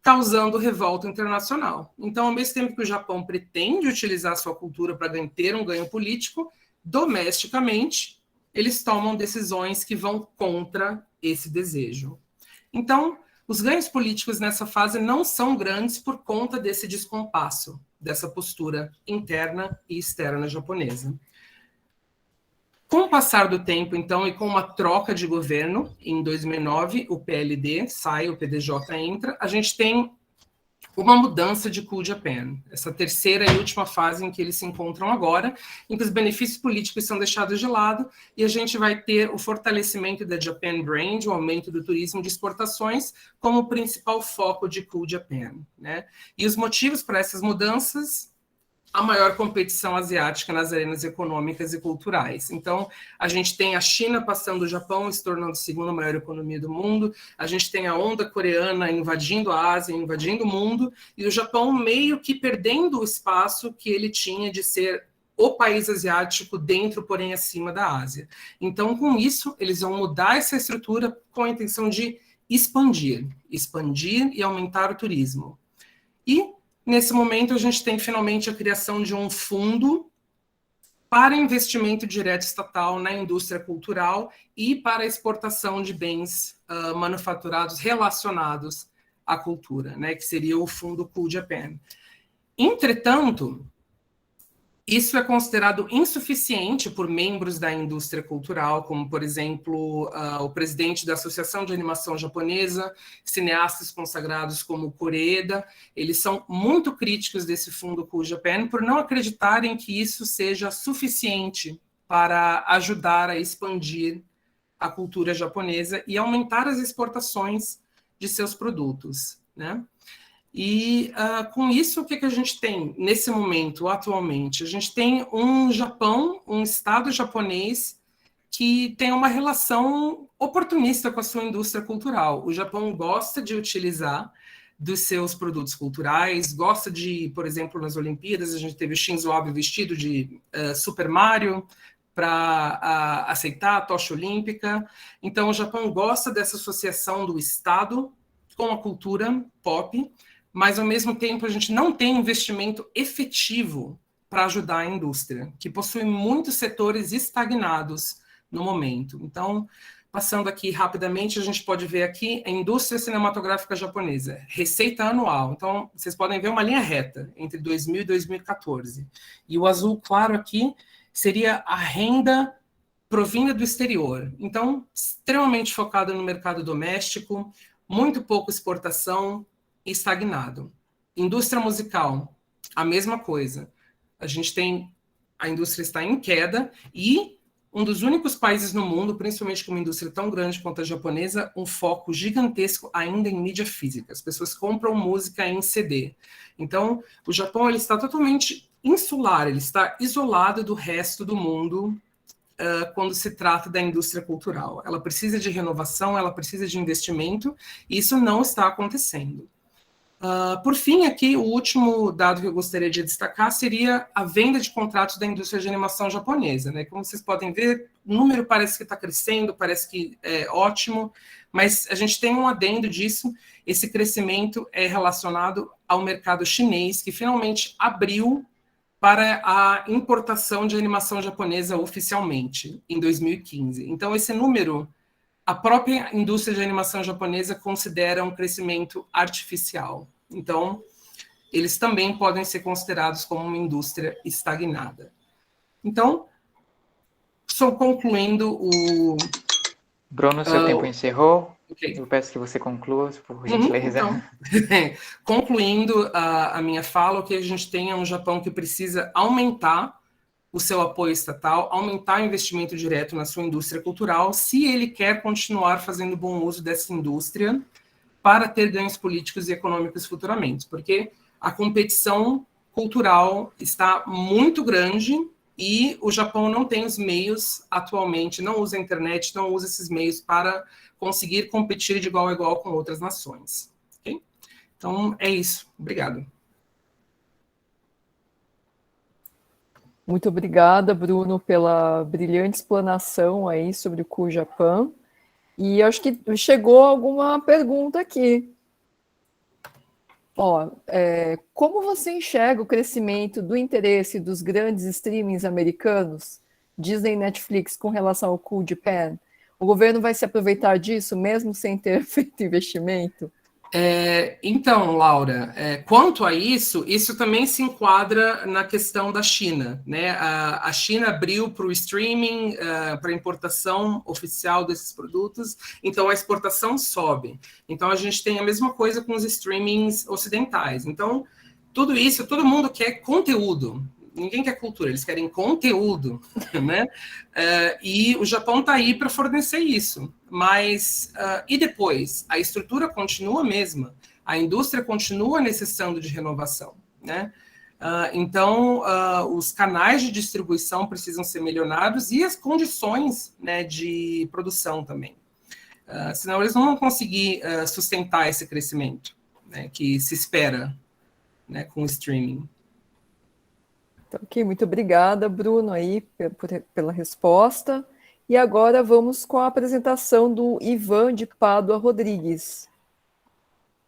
causando revolta internacional. Então, ao mesmo tempo que o Japão pretende utilizar sua cultura para ter um ganho político, domesticamente, eles tomam decisões que vão contra esse desejo. Então, os ganhos políticos nessa fase não são grandes por conta desse descompasso, dessa postura interna e externa japonesa. Com o passar do tempo, então, e com uma troca de governo, em 2009, o PLD sai, o PDJ entra, a gente tem uma mudança de Cool Japan, essa terceira e última fase em que eles se encontram agora, em que os benefícios políticos são deixados de lado e a gente vai ter o fortalecimento da Japan Brand, o aumento do turismo de exportações, como principal foco de Cool Japan, né? E os motivos para essas mudanças: a maior competição asiática nas arenas econômicas e culturais. Então, a gente tem a China passando o Japão e se tornando a segunda maior economia do mundo, a gente tem a onda coreana invadindo a Ásia, invadindo o mundo, e o Japão meio que perdendo o espaço que ele tinha de ser o país asiático dentro, porém acima da Ásia. Então, com isso, eles vão mudar essa estrutura com a intenção de expandir e aumentar o turismo. E nesse momento, a gente tem finalmente a criação de um fundo para investimento direto estatal na indústria cultural e para a exportação de bens manufaturados relacionados à cultura, né, que seria o fundo Cool Japan. Entretanto, isso é considerado insuficiente por membros da indústria cultural, como, por exemplo, o presidente da Associação de Animação Japonesa, cineastas consagrados como Koreeda. Eles são muito críticos desse fundo Cool Japan por não acreditarem que isso seja suficiente para ajudar a expandir a cultura japonesa e aumentar as exportações de seus produtos, né? E com isso, o que a gente tem nesse momento, atualmente? A gente tem um Japão, um Estado japonês que tem uma relação oportunista com a sua indústria cultural. O Japão gosta de utilizar dos seus produtos culturais, gosta de, por exemplo, nas Olimpíadas, a gente teve o Shinzo Abe vestido de Super Mario para aceitar a tocha olímpica. Então, o Japão gosta dessa associação do Estado com a cultura pop, mas, ao mesmo tempo, a gente não tem investimento efetivo para ajudar a indústria, que possui muitos setores estagnados no momento. Então, passando aqui rapidamente, a gente pode ver aqui a indústria cinematográfica japonesa, receita anual. Então, vocês podem ver uma linha reta entre 2000 e 2014. E o azul claro aqui seria a renda provinda do exterior. Então, extremamente focada no mercado doméstico, muito pouco exportação, estagnado. Indústria musical, a mesma coisa. A gente tem, a indústria está em queda e um dos únicos países no mundo, principalmente com uma indústria tão grande quanto a japonesa, um foco gigantesco ainda em mídia física. As pessoas compram música em CD. Então, o Japão ele está totalmente insular, ele está isolado do resto do mundo quando se trata da indústria cultural. Ela precisa de renovação, ela precisa de investimento, e isso não está acontecendo. Por fim, aqui, o último dado que eu gostaria de destacar seria a venda de contratos da indústria de animação japonesa, né? Como vocês podem ver, o número parece que está crescendo, parece que é ótimo, mas a gente tem um adendo disso. Esse crescimento é relacionado ao mercado chinês, que finalmente abriu para a importação de animação japonesa oficialmente, em 2015. Então, esse número, a própria indústria de animação japonesa considera um crescimento artificial. Então, eles também podem ser considerados como uma indústria estagnada. Então, estou concluindo Bruno, seu tempo encerrou. Okay. Eu peço que você conclua, por gentileza. Então, concluindo a minha fala, o que a gente tem é um Japão que precisa aumentar o seu apoio estatal, aumentar o investimento direto na sua indústria cultural, se ele quer continuar fazendo bom uso dessa indústria para ter ganhos políticos e econômicos futuramente, porque a competição cultural está muito grande e o Japão não tem os meios atualmente, não usa a internet, não usa esses meios para conseguir competir de igual a igual com outras nações. Okay? Então, é isso. Obrigado. Muito obrigada, Bruno, pela brilhante explanação aí sobre o Cool-Japan. E acho que chegou alguma pergunta aqui. Ó, como você enxerga o crescimento do interesse dos grandes streamings americanos, Disney e Netflix, com relação ao Cool-Japan? O governo vai se aproveitar disso, mesmo sem ter feito investimento? Então, Laura, quanto a isso, isso também se enquadra na questão da China, né? A China abriu para o streaming, para a importação oficial desses produtos, então a exportação sobe. Então, a gente tem a mesma coisa com os streamings ocidentais. Então, tudo isso, todo mundo quer conteúdo. Ninguém quer cultura, eles querem conteúdo, né? E o Japão está aí para fornecer isso. Mas, e depois? A estrutura continua a mesma. A indústria continua necessitando de renovação, né? Então, os canais de distribuição precisam ser melhorados e as condições, né, de produção também. Senão eles não vão conseguir sustentar esse crescimento, né, que se espera, né, com o streaming. Ok, muito obrigada, Bruno, aí, pela resposta. E agora vamos com a apresentação do Ivan de Pádua Rodrigues.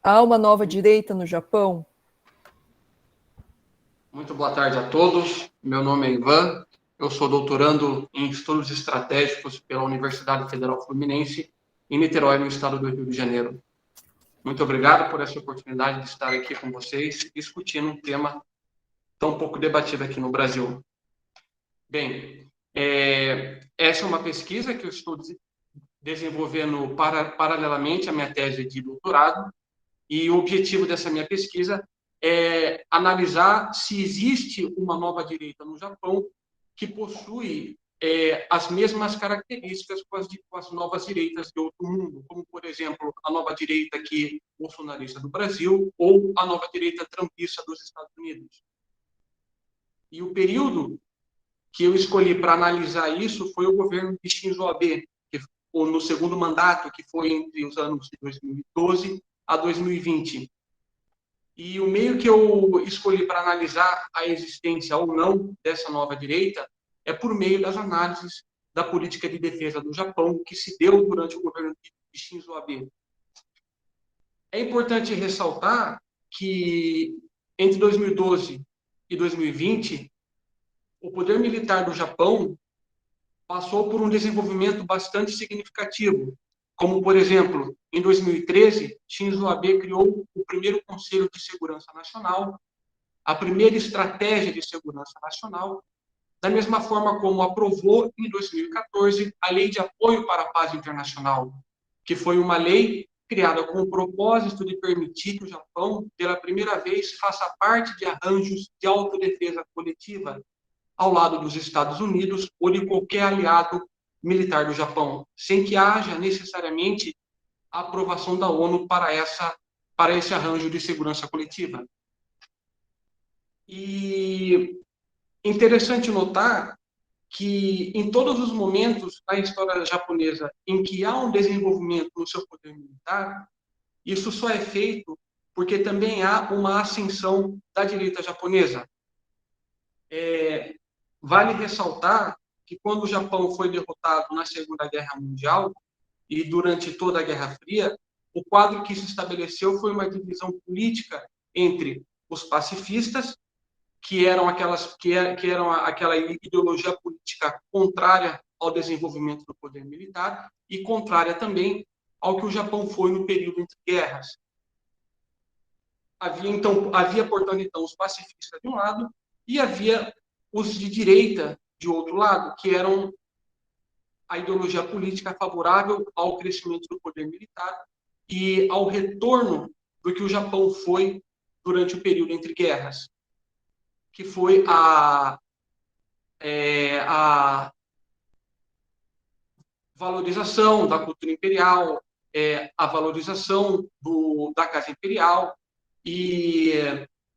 Há uma nova direita no Japão? Muito boa tarde a todos. Meu nome é Ivan. Eu sou doutorando em Estudos Estratégicos pela Universidade Federal Fluminense, em Niterói, no estado do Rio de Janeiro. Muito obrigado por essa oportunidade de estar aqui com vocês, discutindo um tema tão pouco debatido aqui no Brasil. Bem, essa é uma pesquisa que eu estou desenvolvendo paralelamente à minha tese de doutorado, e o objetivo dessa minha pesquisa é analisar se existe uma nova direita no Japão que possui as mesmas características com as novas direitas de outro mundo, como, por exemplo, a nova direita aqui bolsonarista do Brasil ou a nova direita trumpista dos Estados Unidos. E o período que eu escolhi para analisar isso foi o governo de Shinzo Abe, no segundo mandato, que foi entre os anos de 2012 a 2020. E o meio que eu escolhi para analisar a existência ou não dessa nova direita é por meio das análises da política de defesa do Japão que se deu durante o governo de Shinzo Abe. É importante ressaltar que entre 2012 e 2020, o poder militar do Japão passou por um desenvolvimento bastante significativo, como, por exemplo, em 2013, Shinzo Abe criou o primeiro Conselho de Segurança Nacional, a primeira Estratégia de Segurança Nacional, da mesma forma como aprovou, em 2014, a Lei de Apoio para a Paz Internacional, que foi uma lei criada com o propósito de permitir que o Japão, pela primeira vez, faça parte de arranjos de autodefesa coletiva, ao lado dos Estados Unidos ou de qualquer aliado militar do Japão, sem que haja necessariamente a aprovação da ONU para esse arranjo de segurança coletiva. E interessante notar que em todos os momentos da história japonesa em que há um desenvolvimento no seu poder militar, isso só é feito porque também há uma ascensão da direita japonesa. Vale ressaltar que quando o Japão foi derrotado na Segunda Guerra Mundial e durante toda a Guerra Fria, o quadro que se estabeleceu foi uma divisão política entre os pacifistas, que eram aquela ideologia política contrária ao desenvolvimento do poder militar e contrária também ao que o Japão foi no período entre guerras. Havia, portanto, os pacifistas de um lado e havia os de direita de outro lado, que eram a ideologia política favorável ao crescimento do poder militar e ao retorno do que o Japão foi durante o período entre guerras, que foi a valorização da cultura imperial, a valorização da casa imperial e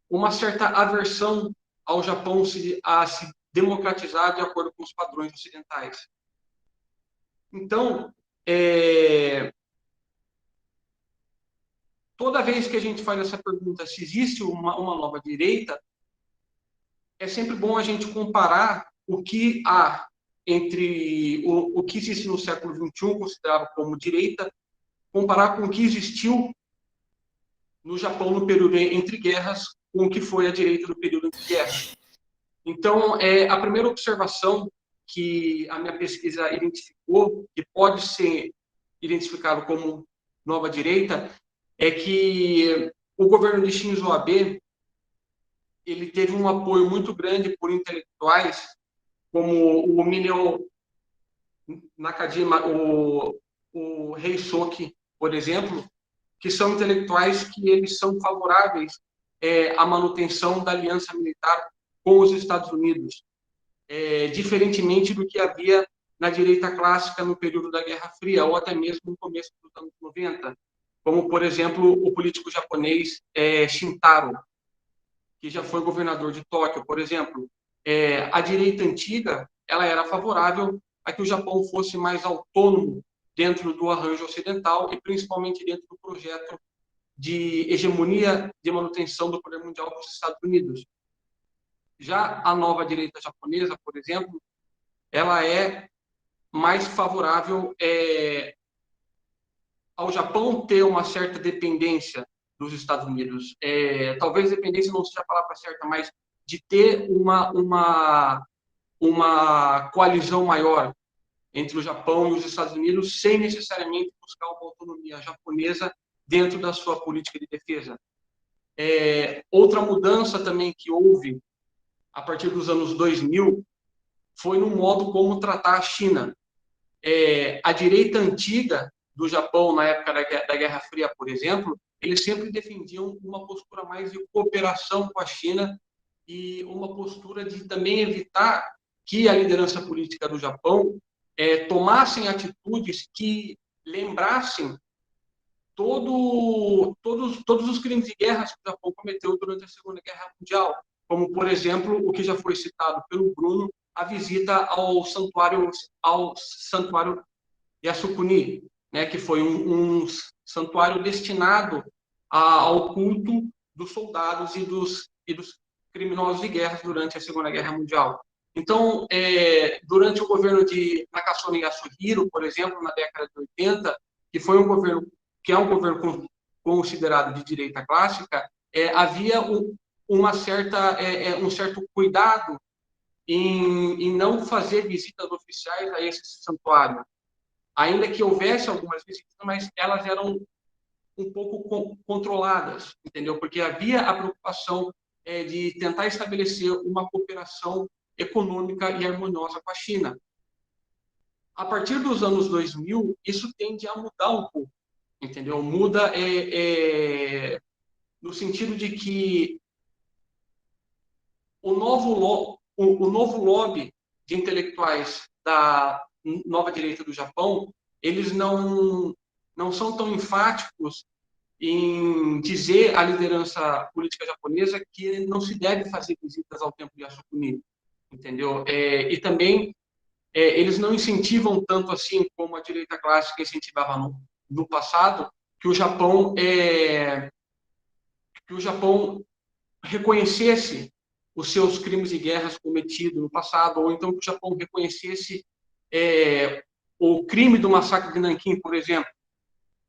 uma certa aversão ao Japão a se democratizar de acordo com os padrões ocidentais. Então, toda vez que a gente faz essa pergunta, se existe uma nova direita, é sempre bom a gente comparar o que há entre o que existe no século XXI, considerado como direita, comparar com o que existiu no Japão no período entre guerras, com o que foi a direita no período entre guerras. Então, a primeira observação que a minha pesquisa identificou, que pode ser identificado como nova direita, é que o governo de Shinzo Abe ele teve um apoio muito grande por intelectuais como o Mineo Nakajima, o Rei Soki, por exemplo, que são intelectuais que eles são favoráveis à manutenção da aliança militar com os Estados Unidos, diferentemente do que havia na direita clássica no período da Guerra Fria, ou até mesmo no começo dos anos 90, como, por exemplo, o político japonês Shintaro, que já foi governador de Tóquio, por exemplo. A direita antiga ela era favorável a que o Japão fosse mais autônomo dentro do arranjo ocidental e principalmente dentro do projeto de hegemonia de manutenção do poder mundial dos Estados Unidos. Já a nova direita japonesa, por exemplo, ela é mais favorável ao Japão ter uma certa dependência dos Estados Unidos. Talvez dependência não seja a palavra certa, mas de ter uma coalizão maior entre o Japão e os Estados Unidos, sem necessariamente buscar uma autonomia japonesa dentro da sua política de defesa. Outra mudança também que houve a partir dos anos 2000 foi no modo como tratar a China. A direita antiga do Japão, na época da Guerra Fria, por exemplo, eles sempre defendiam uma postura mais de cooperação com a China e uma postura de também evitar que a liderança política do Japão tomassem atitudes que lembrassem todos os crimes de guerra que o Japão cometeu durante a Segunda Guerra Mundial, como, por exemplo, o que já foi citado pelo Bruno, a visita ao santuário Yasukuni, né, que foi um santuário destinado ao culto dos soldados e dos criminosos de guerra durante a Segunda Guerra Mundial. Então, durante o governo de Nakasone Yasuhiro, por exemplo, na década de 80, que foi um governo considerado de direita clássica, havia um certo cuidado em não fazer visitas oficiais a esse santuário, ainda que houvesse algumas visitas, mas elas eram um pouco controladas, entendeu? Porque havia a preocupação de tentar estabelecer uma cooperação econômica e harmoniosa com a China. A partir dos anos 2000, isso tende a mudar um pouco, entendeu? Muda no sentido de que o novo lobby de intelectuais da nova direita do Japão, eles não são tão enfáticos em dizer à liderança política japonesa que não se deve fazer visitas ao templo de Yasukuni, entendeu? E também eles não incentivam tanto assim como a direita clássica incentivava no passado, que o Japão reconhecesse os seus crimes de guerra cometidos no passado, ou então que o Japão reconhecesse o crime do massacre de Nanquim, por exemplo,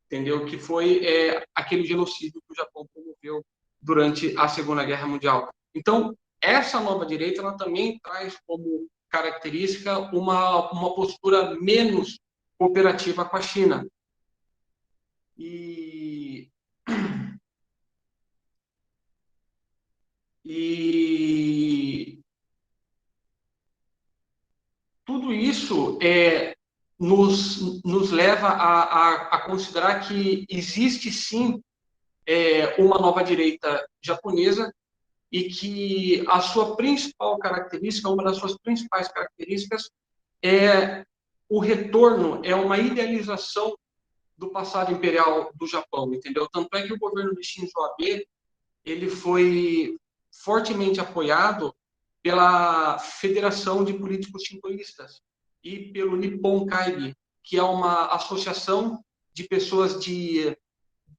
entendeu? Que foi aquele genocídio que o Japão promoveu durante a Segunda Guerra Mundial. Então, essa nova direita ela também traz como característica uma postura menos cooperativa com a China. E tudo isso nos leva a considerar que existe sim uma nova direita japonesa e que a sua principal característica, uma das suas principais características é o retorno, é uma idealização do passado imperial do Japão, entendeu? Tanto é que o governo de Shinzo Abe, ele foi fortemente apoiado pela Federação de Políticos Shintoístas e pelo Nippon Kaigi, que é uma associação de pessoas de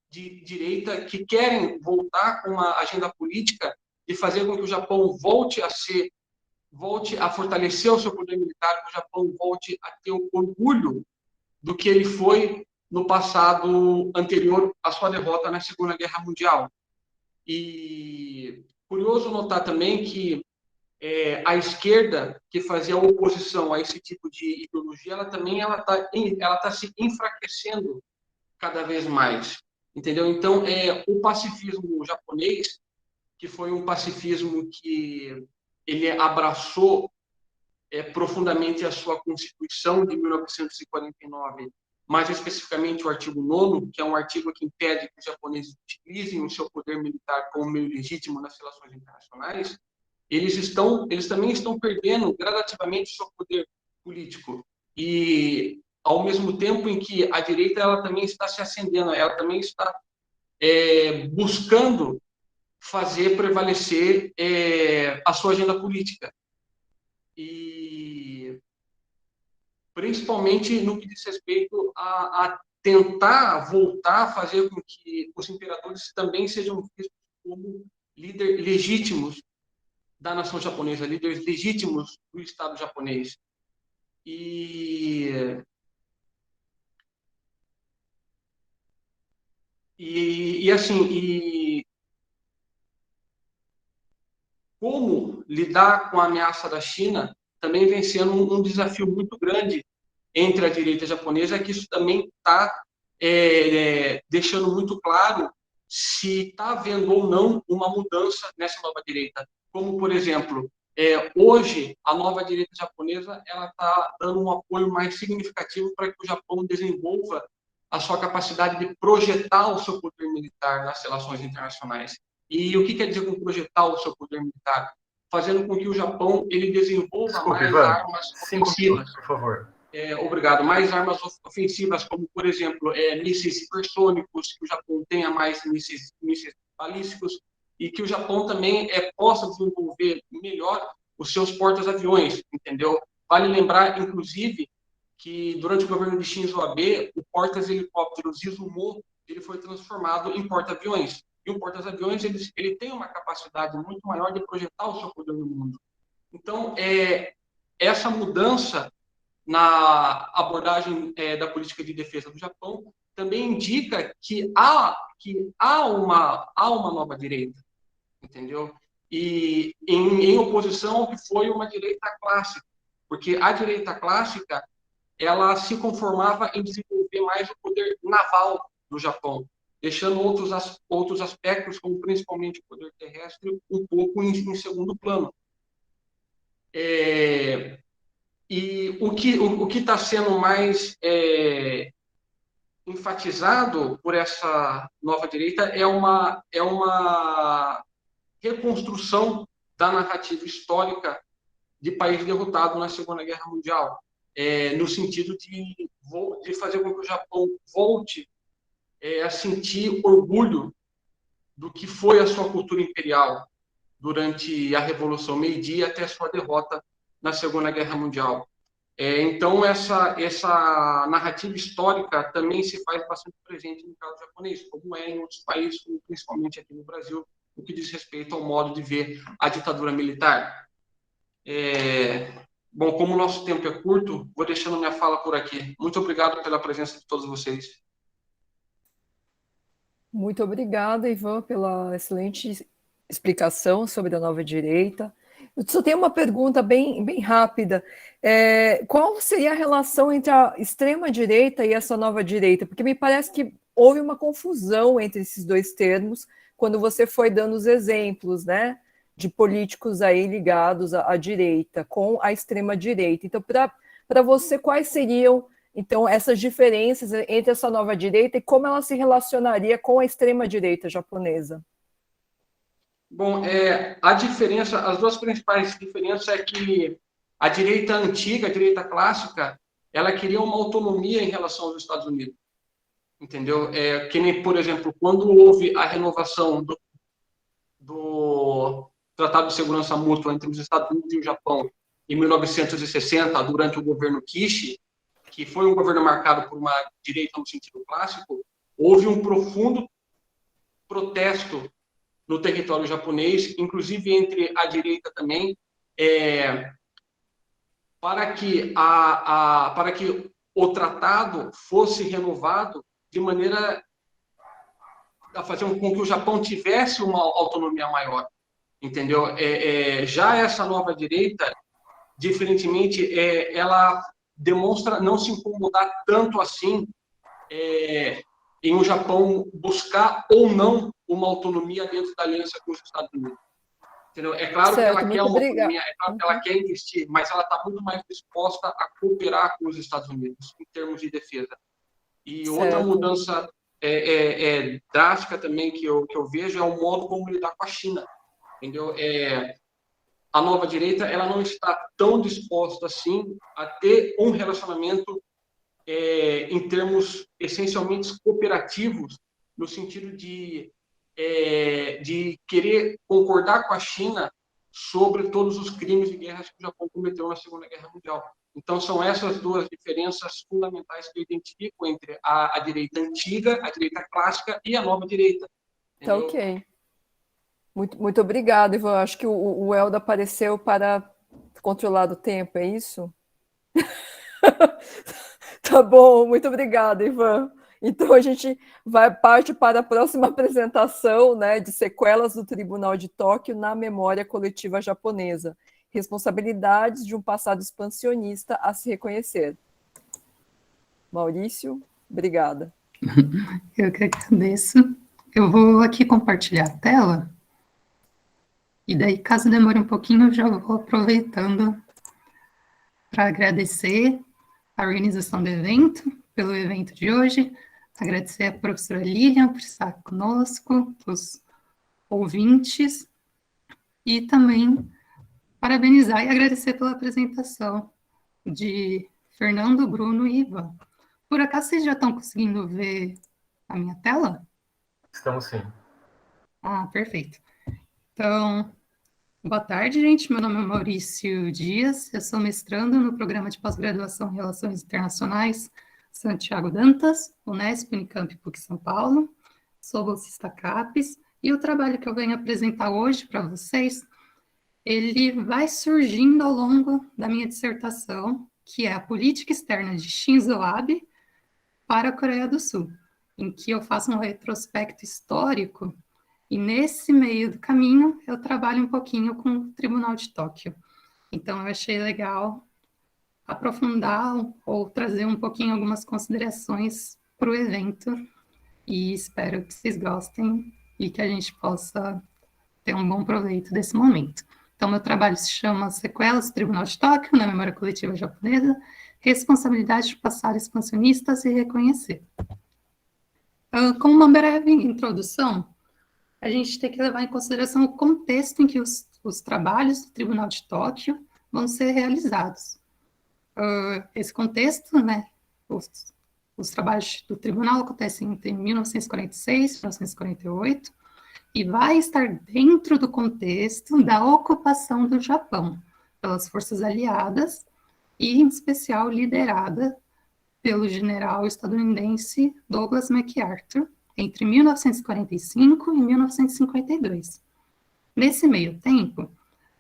direita que querem voltar com uma agenda política e fazer com que o Japão volte a fortalecer o seu poder militar, que o Japão volte a ter o orgulho do que ele foi no passado anterior à sua derrota na Segunda Guerra Mundial. E curioso notar também que a esquerda, que fazia oposição a esse tipo de ideologia, ela também tá se enfraquecendo cada vez mais, entendeu? Então, o pacifismo japonês, que foi um pacifismo que ele abraçou profundamente a sua Constituição de 1949, mais especificamente o artigo 9º, que é um artigo que impede que os japoneses utilizem o seu poder militar como meio legítimo nas relações internacionais. Eles também estão perdendo gradativamente o seu poder político. E, ao mesmo tempo em que a direita ela também está se acendendo, ela também está buscando fazer prevalecer a sua agenda política. E principalmente no que diz respeito a tentar voltar a fazer com que os imperadores também sejam vistos como líderes legítimos da nação japonesa, líderes legítimos do Estado japonês. E assim, como lidar com a ameaça da China também vem sendo um desafio muito grande entre a direita japonesa, que isso também está deixando muito claro se está havendo ou não uma mudança nessa nova direita. Como, por exemplo, hoje a nova direita japonesa ela está dando um apoio mais significativo para que o Japão desenvolva a sua capacidade de projetar o seu poder militar nas relações internacionais. E o que quer dizer com projetar o seu poder militar? Fazendo com que o Japão ele desenvolva mais armas ofensivas. Por favor. Obrigado. Mais armas ofensivas, como, por exemplo, mísseis hipersônicos, que o Japão tenha mais mísseis balísticos, e que o Japão também possa desenvolver melhor os seus portas-aviões, entendeu? Vale lembrar, inclusive, que durante o governo de Shinzo Abe, o porta-helicópteros Izumo ele foi transformado em porta-aviões. E o porta-aviões ele tem uma capacidade muito maior de projetar o seu poder no mundo. Então, essa mudança na abordagem da política de defesa do Japão também indica que há uma nova direita, entendeu? E em oposição ao que foi uma direita clássica, porque a direita clássica ela se conformava em desenvolver mais o poder naval do Japão, deixando outros aspectos, como principalmente o poder terrestre, um pouco em segundo plano. E o que está sendo mais enfatizado por essa nova direita é uma reconstrução da narrativa histórica de país derrotado na Segunda Guerra Mundial, no sentido de fazer com que o Japão volte a sentir orgulho do que foi a sua cultura imperial durante a Revolução Meiji até a sua derrota na Segunda Guerra Mundial. Então, essa narrativa histórica também se faz bastante presente no caso japonês, como em outros países, como principalmente aqui no Brasil, no que diz respeito ao modo de ver a ditadura militar. Bom, como o nosso tempo é curto, vou deixando minha fala por aqui. Muito obrigado pela presença de todos vocês. Muito obrigada, Ivan, pela excelente explicação sobre a nova direita. Eu só tenho uma pergunta bem rápida. Qual seria a relação entre a extrema-direita e essa nova direita? Porque me parece que houve uma confusão entre esses dois termos quando você foi dando os exemplos, né, de políticos aí ligados à direita com a extrema-direita. Então, para você, quais seriam Então, essas diferenças entre essa nova direita e como ela se relacionaria com a extrema-direita japonesa. Bom, as duas principais diferenças é que a direita antiga, a direita clássica, ela queria uma autonomia em relação aos Estados Unidos, entendeu? Que nem, por exemplo, quando houve a renovação do Tratado de Segurança Mútua entre os Estados Unidos e o Japão em 1960, durante o governo Kishi, que foi um governo marcado por uma direita no sentido clássico, houve um profundo protesto no território japonês, inclusive entre a direita também, para que o tratado fosse renovado de maneira a fazer com que o Japão tivesse uma autonomia maior, entendeu? Já essa nova direita, diferentemente, ela demonstra não se incomodar tanto assim em o Japão buscar ou não uma autonomia dentro da aliança com os Estados Unidos. Entendeu? É claro que ela quer uma autonomia, é claro que ela quer investir, mas ela está muito mais disposta a cooperar com os Estados Unidos em termos de defesa. E outra mudança drástica também que eu vejo é o modo como lidar com a China. Entendeu? A nova direita ela não está tão disposta assim a ter um relacionamento em termos essencialmente cooperativos, no sentido de querer concordar com a China sobre todos os crimes de guerra que o Japão cometeu na Segunda Guerra Mundial. Então, são essas duas diferenças fundamentais que eu identifico entre a direita antiga, a direita clássica e a nova direita. Tá ok. Muito obrigada, Ivan. Acho que o Helder apareceu para controlar o tempo, é isso? Tá bom, muito obrigada, Ivan. Então, a gente parte para a próxima apresentação, né, de sequelas do Tribunal de Tóquio na memória coletiva japonesa. Responsabilidades de um passado expansionista a se reconhecer. Maurício, obrigada. Eu que agradeço. Eu vou aqui compartilhar a tela. E daí, caso demore um pouquinho, eu já vou aproveitando para agradecer a organização do evento, pelo evento de hoje, agradecer a professora Lilian por estar conosco, os ouvintes, e também parabenizar e agradecer pela apresentação de Fernando, Bruno e Ivan. Por acaso vocês já estão conseguindo ver a minha tela? Estamos sim. Ah, perfeito. Então, boa tarde, gente. Meu nome é Maurício Dias, eu sou mestrando no programa de pós-graduação em Relações Internacionais Santiago Dantas, Unesp, Unicamp, PUC São Paulo. Sou bolsista CAPES e o trabalho que eu venho apresentar hoje para vocês, ele vai surgindo ao longo da minha dissertação, que é a política externa de Shinzo Abe para a Coreia do Sul, em que eu faço um retrospecto histórico e nesse meio do caminho eu trabalho um pouquinho com o Tribunal de Tóquio. Então eu achei legal aprofundar ou trazer um pouquinho algumas considerações para o evento e espero que vocês gostem e que a gente possa ter um bom proveito desse momento. Então, meu trabalho se chama Sequelas do Tribunal de Tóquio na Memória Coletiva Japonesa, Responsabilidade de Passar Expansionistas e Reconhecer. Como uma breve introdução, a gente tem que levar em consideração o contexto em que os trabalhos do Tribunal de Tóquio vão ser realizados. Esse contexto, né, os trabalhos do tribunal acontecem entre 1946 e 1948, e vai estar dentro do contexto da ocupação do Japão pelas forças aliadas, e em especial liderada pelo general estadunidense Douglas MacArthur, entre 1945 e 1952. Nesse meio tempo,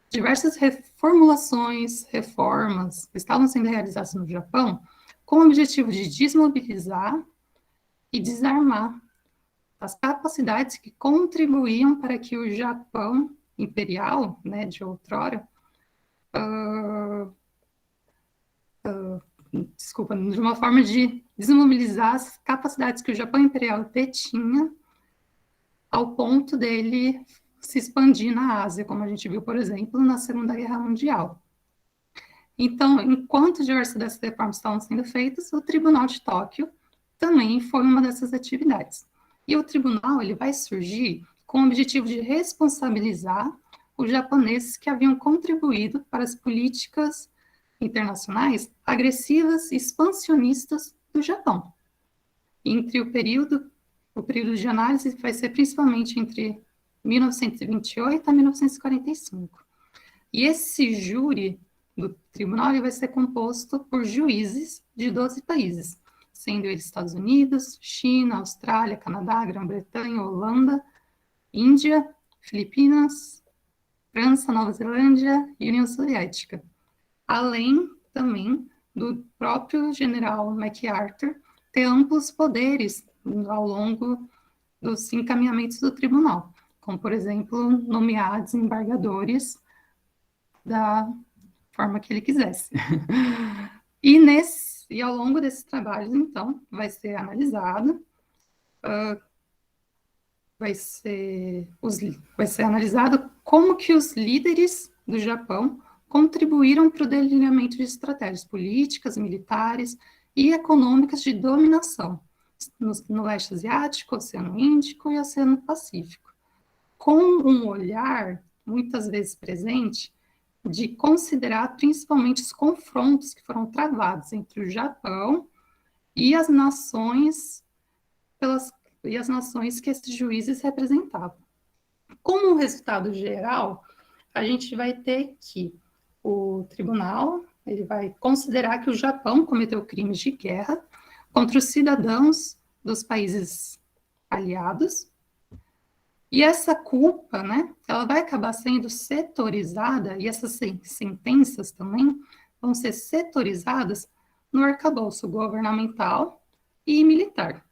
diversas reformulações, reformas estavam sendo realizadas no Japão com o objetivo de desmobilizar e desarmar as capacidades que contribuíam para que o Japão imperial, né, de outrora, de uma forma de desmobilizar as capacidades que o Japão imperial detinha ao ponto dele se expandir na Ásia, como a gente viu, por exemplo, na Segunda Guerra Mundial. Então, enquanto diversas dessas reformas estavam sendo feitas, o Tribunal de Tóquio também foi uma dessas atividades. E o tribunal ele vai surgir com o objetivo de responsabilizar os japoneses que haviam contribuído para as políticas internacionais agressivas e expansionistas do Japão. Entre o período de análise vai ser principalmente entre 1928 a 1945. E esse júri do tribunal ele vai ser composto por juízes de 12 países, sendo eles Estados Unidos, China, Austrália, Canadá, Grã-Bretanha, Holanda, Índia, Filipinas, França, Nova Zelândia e União Soviética. Além também do próprio general MacArthur ter amplos poderes ao longo dos encaminhamentos do tribunal, como, por exemplo, nomear desembargadores da forma que ele quisesse. E ao longo desses trabalhos, então, vai ser analisado, vai ser analisado como que os líderes do Japão contribuíram para o delineamento de estratégias políticas, militares e econômicas de dominação no leste asiático, Oceano Índico e Oceano Pacífico, com um olhar, muitas vezes presente, de considerar principalmente os confrontos que foram travados entre o Japão e as nações que esses juízes representavam. Como resultado geral, a gente vai ter que o tribunal ele vai considerar que o Japão cometeu crimes de guerra contra os cidadãos dos países aliados, e essa culpa, né, ela vai acabar sendo setorizada, e essas sentenças também vão ser setorizadas no arcabouço governamental e militar.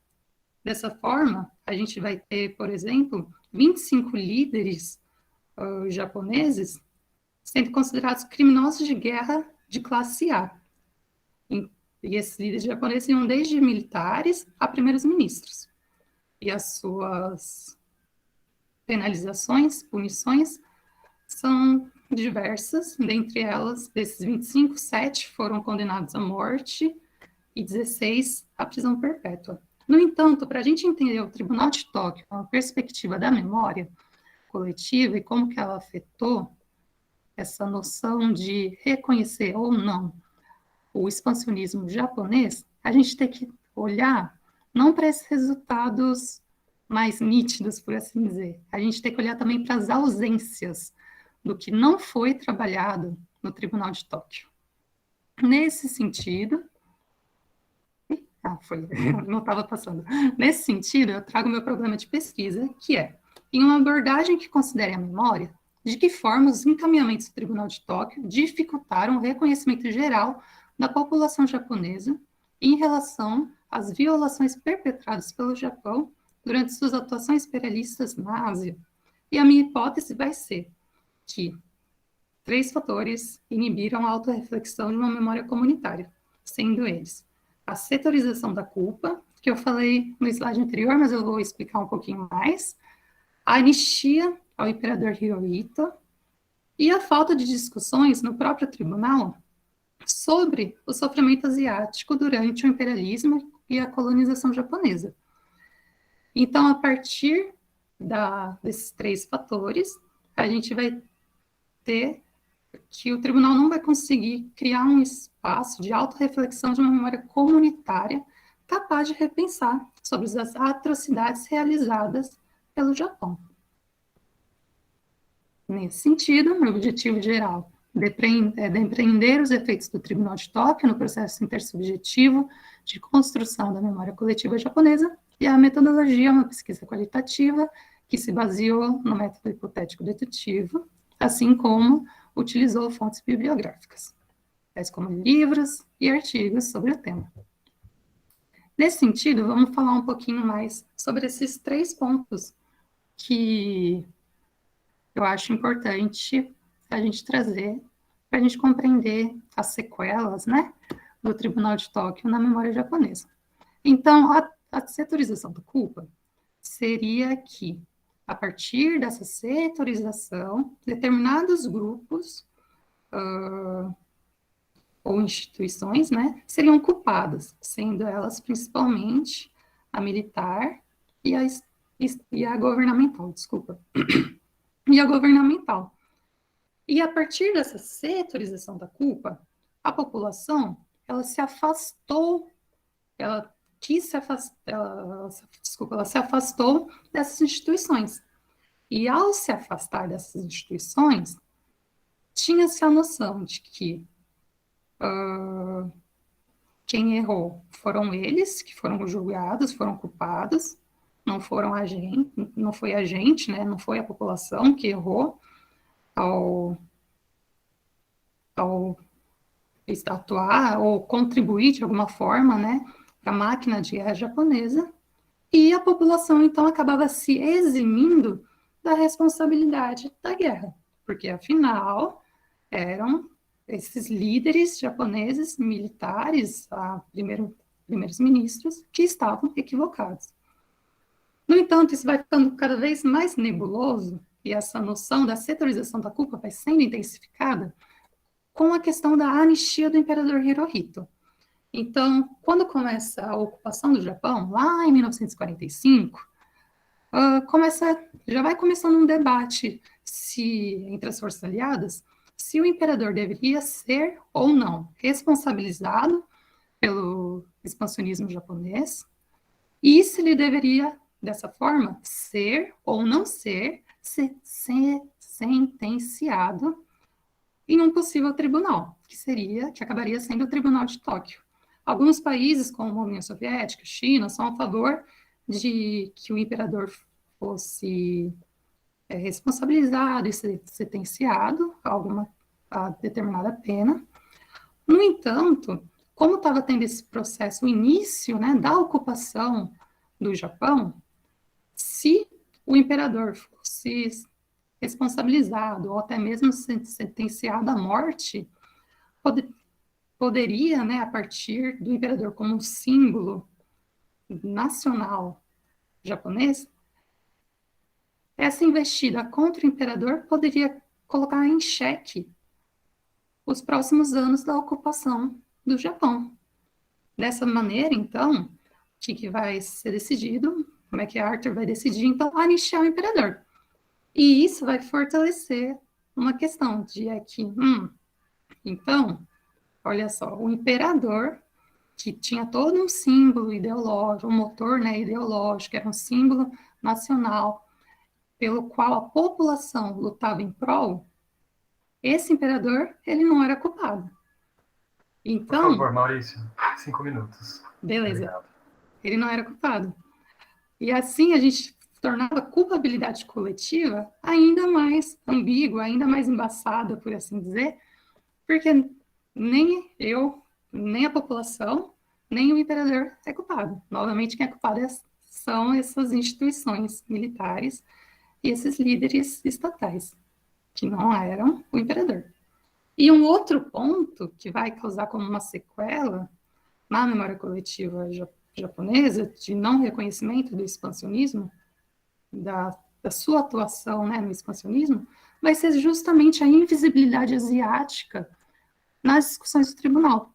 Dessa forma, a gente vai ter, por exemplo, 25 líderes japoneses sendo considerados criminosos de guerra de classe A. E esses líderes japoneses iam desde militares a primeiros ministros. E as suas penalizações, punições, são diversas. Dentre elas, desses 25, 7 foram condenados à morte e 16 à prisão perpétua. No entanto, para a gente entender o Tribunal de Tóquio, a perspectiva da memória coletiva e como que ela afetou essa noção de reconhecer ou não o expansionismo japonês, a gente tem que olhar não para esses resultados mais nítidos, por assim dizer. A gente tem que olhar também para as ausências do que não foi trabalhado no Tribunal de Tóquio. Nesse sentido... não estava passando. Nesse sentido, eu trago meu problema de pesquisa, que é, em uma abordagem que considere a memória, de que forma os encaminhamentos do Tribunal de Tóquio dificultaram o reconhecimento geral da população japonesa em relação às violações perpetradas pelo Japão durante suas atuações imperialistas na Ásia. E a minha hipótese vai ser que 3 fatores inibiram a autorreflexão de uma memória comunitária, sendo eles a setorização da culpa, que eu falei no slide anterior, mas eu vou explicar um pouquinho mais, a anistia ao imperador Hirohito e a falta de discussões no próprio tribunal sobre o sofrimento asiático durante o imperialismo e a colonização japonesa. Então, a partir desses 3 fatores, a gente vai ter que o tribunal não vai conseguir criar um espaço de autorreflexão de uma memória comunitária capaz de repensar sobre as atrocidades realizadas pelo Japão. Nesse sentido, meu objetivo geral é depreender os efeitos do Tribunal de Tóquio no processo intersubjetivo de construção da memória coletiva japonesa, e a metodologia é uma pesquisa qualitativa que se baseou no método hipotético dedutivo, assim como utilizou fontes bibliográficas, tais como livros e artigos sobre o tema. Nesse sentido, vamos falar um pouquinho mais sobre esses 3 pontos que eu acho importante a gente trazer para a gente compreender as sequelas, né, do Tribunal de Tóquio na memória japonesa. Então, a setorização da culpa seria que, a partir dessa setorização, determinados grupos ou instituições, né, seriam culpadas, sendo elas principalmente a militar e a governamental, desculpa. E a governamental. E a partir dessa setorização da culpa, a população, ela se afastou, ela quis se afastar, ela se afastou dessas instituições. E ao se afastar dessas instituições, tinha-se a noção de que quem errou foram eles, que foram julgados, foram culpados, não foram a gente, não foi a gente, né, não foi a população que errou ao atuar ou contribuir de alguma forma, né, para a máquina de guerra japonesa, e a população, então, acabava se eximindo da responsabilidade da guerra, porque, afinal, eram esses líderes japoneses, militares, primeiros ministros, que estavam equivocados. No entanto, isso vai ficando cada vez mais nebuloso, e essa noção da setorização da culpa vai sendo intensificada com a questão da anistia do imperador Hirohito. Então, quando começa a ocupação do Japão, lá em 1945, já vai começando um debate entre as forças aliadas, se o imperador deveria ser ou não responsabilizado pelo expansionismo japonês, e se ele deveria, dessa forma, ser ou não ser sentenciado em um possível tribunal, que acabaria sendo o Tribunal de Tóquio. Alguns países, como a União Soviética, China, são a favor de que o imperador fosse responsabilizado e sentenciado a determinada pena. No entanto, como estava tendo esse processo, o início, né, da ocupação do Japão, se o imperador fosse responsabilizado ou até mesmo sentenciado à morte, poderia, né, a partir do imperador como um símbolo nacional japonês, essa investida contra o imperador poderia colocar em xeque os próximos anos da ocupação do Japão. Dessa maneira, então, o que vai ser decidido, como é que Arthur vai decidir, então, anistiar o imperador. E isso vai fortalecer uma questão de que, então, olha só, o imperador, que tinha todo um símbolo ideológico, um motor, né, ideológico, era um símbolo nacional, pelo qual a população lutava em prol, esse imperador, ele não era culpado. Então, por favor, Maurício, 5 minutos. Beleza. Obrigado. Ele não era culpado. E assim a gente tornava a culpabilidade coletiva ainda mais ambígua, ainda mais embaçada, por assim dizer, porque nem eu, nem a população, nem o imperador é culpado. Novamente, quem é culpado são essas instituições militares e esses líderes estatais, que não eram o imperador. E um outro ponto que vai causar como uma sequela na memória coletiva japonesa, de não reconhecimento do expansionismo, da sua atuação, né, no expansionismo, vai ser justamente a invisibilidade asiática nas discussões do tribunal.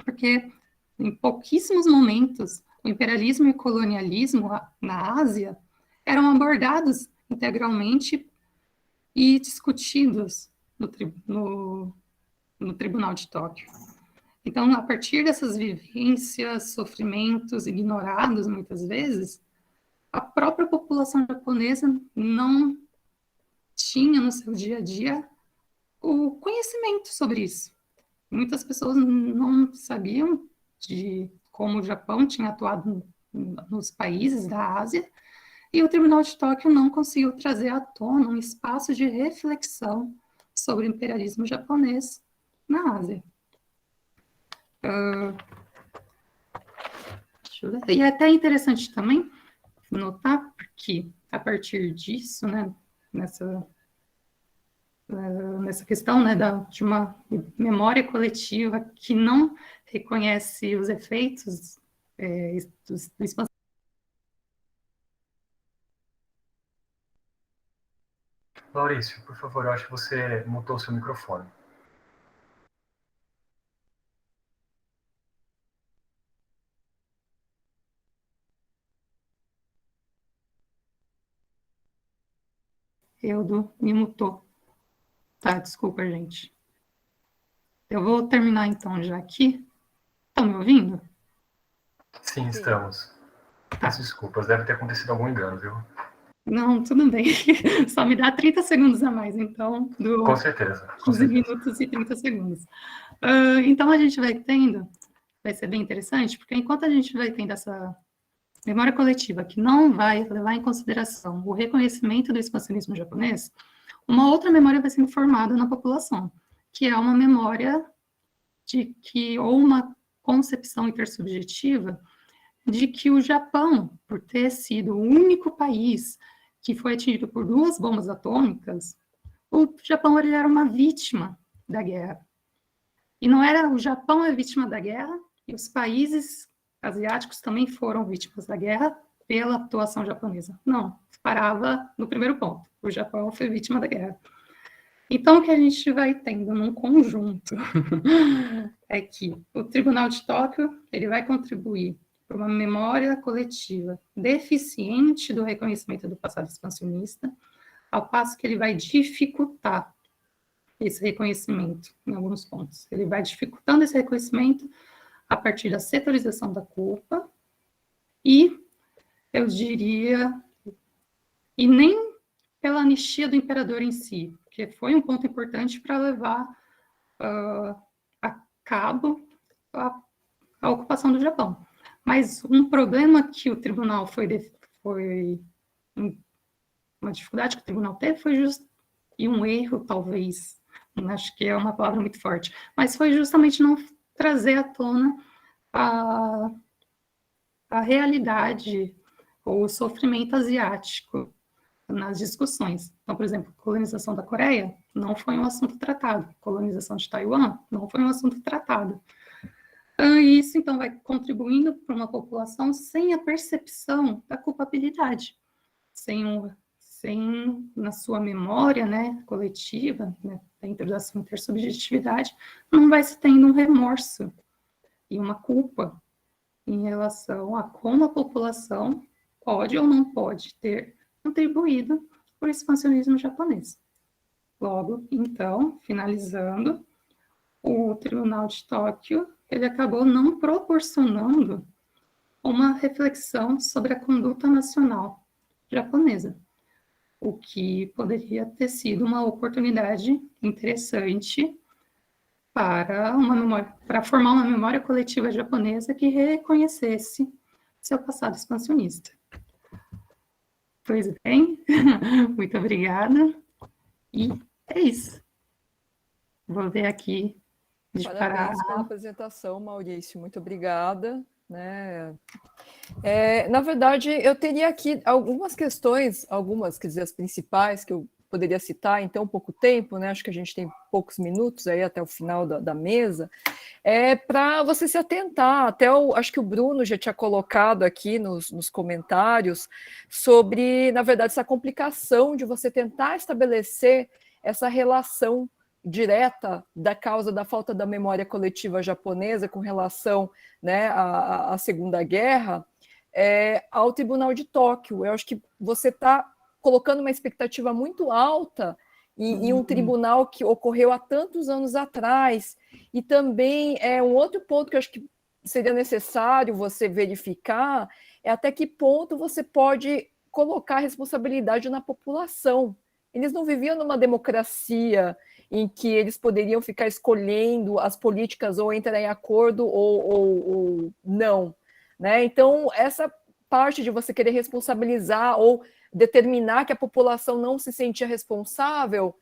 Porque em pouquíssimos momentos, o imperialismo e o colonialismo na Ásia eram abordados integralmente e discutidos no Tribunal de Tóquio. Então, a partir dessas vivências, sofrimentos ignorados muitas vezes, a própria população japonesa não tinha no seu dia a dia o conhecimento sobre isso. Muitas pessoas não sabiam de como o Japão tinha atuado nos países da Ásia, e o Tribunal de Tóquio não conseguiu trazer à tona um espaço de reflexão sobre o imperialismo japonês na Ásia. E é até interessante também notar que, a partir disso, né, nessa questão, né, de uma memória coletiva que não reconhece os efeitos do expansão. Maurício, por favor, eu acho que você mutou seu microfone. Eudo me mutou. Tá, desculpa, gente. Eu vou terminar então já aqui. Estão me ouvindo? Sim, estamos. Peço desculpas, deve ter acontecido algum engano, viu? Não, tudo bem. Só me dá 30 segundos a mais, então, do Com certeza. 15 minutos e 30 segundos. Então, a gente vai ser bem interessante, porque enquanto a gente vai tendo essa memória coletiva que não vai levar em consideração o reconhecimento do expansionismo japonês, uma outra memória vai sendo formada na população, que é uma memória ou uma concepção intersubjetiva de que o Japão, por ter sido o único país que foi atingido por 2 bombas atômicas, o Japão ele era uma vítima da guerra. E não era o Japão é vítima da guerra, e os países asiáticos também foram vítimas da guerra pela atuação japonesa. Não, parava no primeiro ponto. O Japão foi vítima da guerra. Então, o que a gente vai tendo num conjunto é que o Tribunal de Tóquio ele vai contribuir para uma memória coletiva deficiente do reconhecimento do passado expansionista, ao passo que ele vai dificultar esse reconhecimento em alguns pontos. Ele vai dificultando esse reconhecimento a partir da setorização da culpa e, eu diria, e nem pela anistia do imperador em si, que foi um ponto importante para levar a cabo a ocupação do Japão. Mas um problema que o tribunal uma dificuldade que o tribunal teve e um erro, talvez, acho que é uma palavra muito forte, mas foi justamente não trazer à tona a realidade ou o sofrimento asiático nas discussões. Então, por exemplo, colonização da Coreia não foi um assunto tratado, colonização de Taiwan não foi um assunto tratado. E isso, então, vai contribuindo para uma população sem a percepção da culpabilidade, sem na sua memória, né, coletiva, né, dentro da sua intersubjetividade, não vai se tendo um remorso e uma culpa em relação a como a população pode ou não pode ter contribuído para o expansionismo japonês. Logo, então, finalizando, o Tribunal de Tóquio ele acabou não proporcionando uma reflexão sobre a conduta nacional japonesa, o que poderia ter sido uma oportunidade interessante para formar uma memória coletiva japonesa que reconhecesse seu passado expansionista. Pois bem, muito obrigada, e é isso. Vou ver aqui. Parabéns pela apresentação, Maurício, muito obrigada. Né? Na verdade, eu teria aqui algumas questões, quer dizer, as principais que eu poderia citar em tão pouco tempo, né? Acho que a gente tem poucos minutos aí até o final da mesa, para você se atentar, acho que o Bruno já tinha colocado aqui nos comentários sobre, na verdade, essa complicação de você tentar estabelecer essa relação direta da causa da falta da memória coletiva japonesa com relação, né, à Segunda Guerra, ao Tribunal de Tóquio. Eu acho que você está colocando uma expectativa muito alta em um tribunal que ocorreu há tantos anos atrás, e também um outro ponto que eu acho que seria necessário você verificar é até que ponto você pode colocar a responsabilidade na população. Eles não viviam numa democracia em que eles poderiam ficar escolhendo as políticas ou entrar em acordo ou não, né? Então, essa parte de você querer responsabilizar ou determinar que a população não se sentia responsável,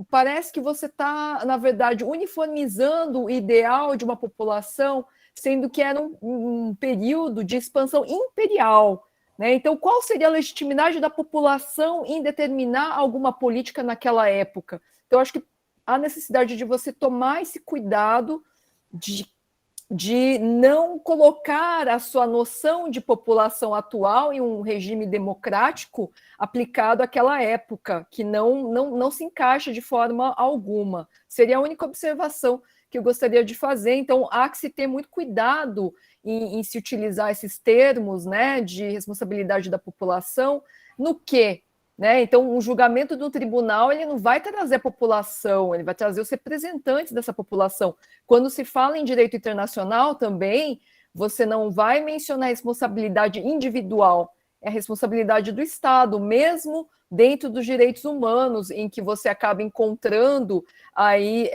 parece que você está, na verdade, uniformizando o ideal de uma população, sendo que era um período de expansão imperial, né? Então, qual seria a legitimidade da população em determinar alguma política naquela época? Então, acho que há necessidade de você tomar esse cuidado de não colocar a sua noção de população atual em um regime democrático aplicado àquela época, que não se encaixa de forma alguma. Seria a única observação que eu gostaria de fazer. Então, há que se ter muito cuidado em se utilizar esses termos, né, de responsabilidade da população, no quê? né? Então, um julgamento do tribunal, ele não vai trazer a população, ele vai trazer os representantes dessa população. Quando se fala em direito internacional também, você não vai mencionar a responsabilidade individual, é a responsabilidade do Estado, mesmo dentro dos direitos humanos, em que você acaba encontrando aí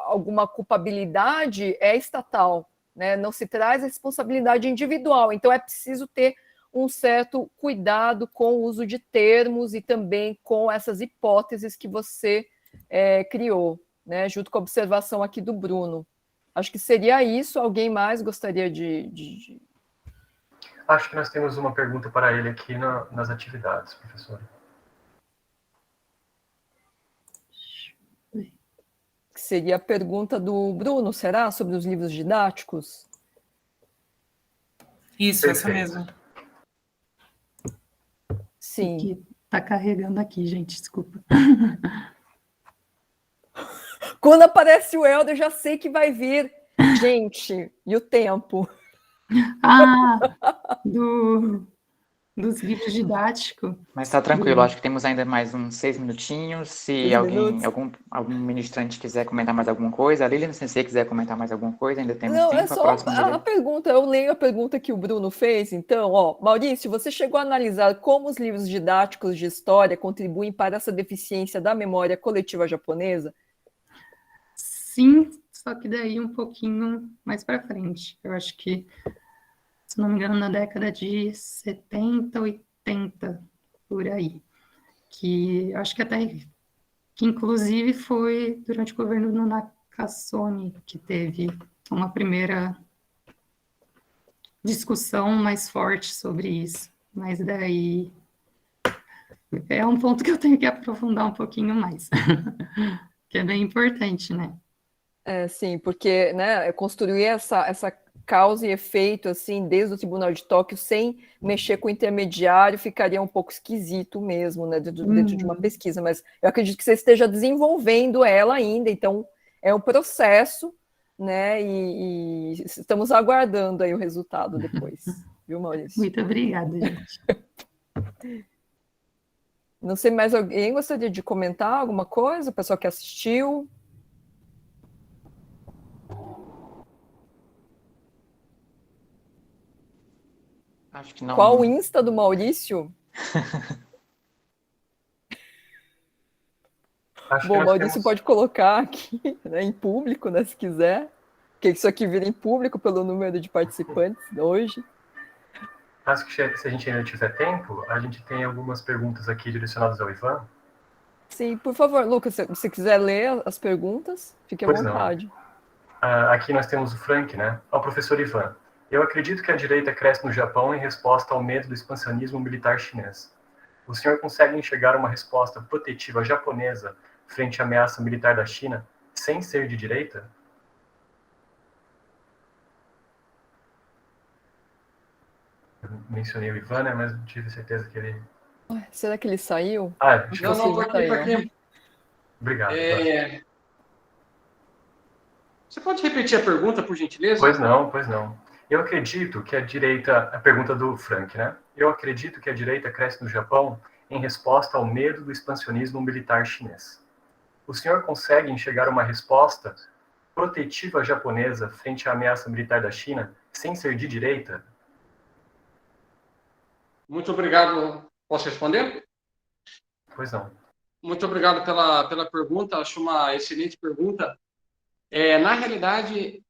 alguma culpabilidade, é estatal, né? Não se traz a responsabilidade individual. Então, é preciso ter um certo cuidado com o uso de termos e também com essas hipóteses que você criou, né? Junto com a observação aqui do Bruno. Acho que seria isso. Alguém mais gostaria de... Acho que nós temos uma pergunta para ele aqui nas atividades, professora. Que seria a pergunta do Bruno, será? Sobre os livros didáticos? Isso, Perfeito. essa mesmo. Sim. Está carregando aqui, gente, desculpa. Quando aparece o Helder, eu já sei que vai vir. Gente, e o tempo? Dos livros didáticos. Mas tá tranquilo, acho que temos ainda mais uns 6 minutinhos. Se algum ministrante quiser comentar mais alguma coisa, a Lilian, se você quiser comentar mais alguma coisa, ainda temos tempo. É só a pergunta, eu leio a pergunta que o Bruno fez, então, Maurício, você chegou a analisar como os livros didáticos de história contribuem para essa deficiência da memória coletiva japonesa? Sim, só que daí um pouquinho mais para frente. Eu acho que, se não me engano, na década de 70, 80, por aí. Que acho que até que inclusive foi durante o governo do Nakasone que teve uma primeira discussão mais forte sobre isso. Mas daí é um ponto que eu tenho que aprofundar um pouquinho mais, que é bem importante, né? Sim, porque, né, construir essa causa e efeito, assim, desde o Tribunal de Tóquio, sem mexer com o intermediário, ficaria um pouco esquisito mesmo, né, dentro de uma pesquisa, mas eu acredito que você esteja desenvolvendo ela ainda, então é um processo, né, e estamos aguardando aí o resultado depois, viu, Maurício? Muito obrigada, gente. Não sei, mais alguém gostaria de comentar alguma coisa? O pessoal que assistiu? Acho que não. Qual o Insta do Maurício? Bom, o Maurício pode colocar aqui, né, em público, né, se quiser, porque isso aqui vira em público pelo número de participantes hoje. Acho que se a gente ainda tiver tempo, a gente tem algumas perguntas aqui direcionadas ao Ivan. Sim, por favor, Lucas, se você quiser ler as perguntas, fique à vontade. Aqui nós temos o Frank, né? Ao professor Ivan. Eu acredito que a direita cresce no Japão em resposta ao medo do expansionismo militar chinês. O senhor consegue enxergar uma resposta protetiva japonesa frente à ameaça militar da China sem ser de direita? Eu mencionei o Ivan, né? Mas não tive certeza que ele... Será que ele saiu? Não, tô aqui. Obrigado. Você pode repetir a pergunta, por gentileza? Pois não. Eu acredito que a direita... A pergunta do Frank, né? Eu acredito que a direita cresce no Japão em resposta ao medo do expansionismo militar chinês. O senhor consegue enxergar uma resposta protetiva japonesa frente à ameaça militar da China sem ser de direita? Muito obrigado. Posso responder? Pois não. Muito obrigado pela pergunta. Acho uma excelente pergunta. Na realidade,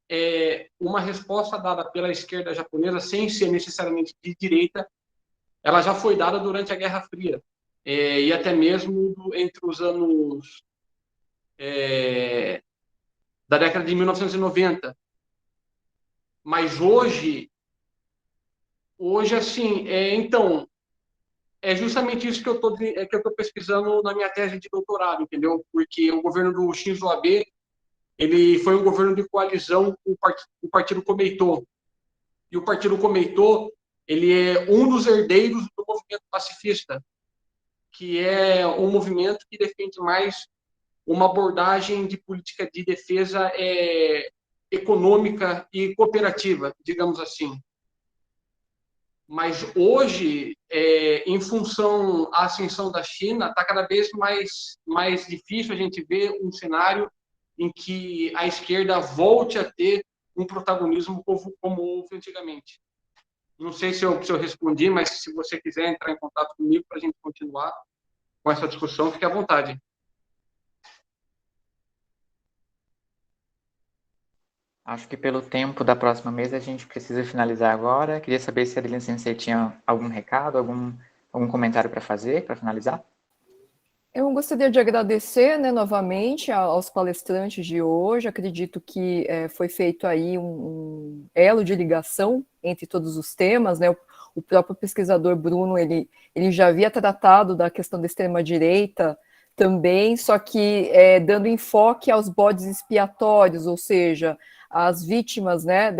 uma resposta dada pela esquerda japonesa, sem ser necessariamente de direita, ela já foi dada durante a Guerra Fria, e até mesmo entre os anos da década de 1990. Mas hoje assim, então, é justamente isso que eu estou pesquisando na minha tese de doutorado, entendeu? Porque o governo do Shinzo Abe, ele foi um governo de coalizão com o Partido Komeito. E o Partido Komeito, ele é um dos herdeiros do movimento pacifista, que é um movimento que defende mais uma abordagem de política de defesa econômica e cooperativa, digamos assim. Mas hoje, em função da ascensão da China, está cada vez mais difícil a gente ver um cenário em que a esquerda volte a ter um protagonismo como houve antigamente. Não sei se eu respondi, mas se você quiser entrar em contato comigo para a gente continuar com essa discussão, fique à vontade. Acho que pelo tempo da próxima mesa a gente precisa finalizar agora. Queria saber se a Adeline Sensei tinha algum recado, algum comentário para fazer, para finalizar. Eu gostaria de agradecer, né, novamente aos palestrantes de hoje. Acredito que foi feito aí um elo de ligação entre todos os temas, né? O próprio pesquisador Bruno, ele já havia tratado da questão da extrema-direita também, só que dando enfoque aos bodes expiatórios, ou seja, as vítimas, né,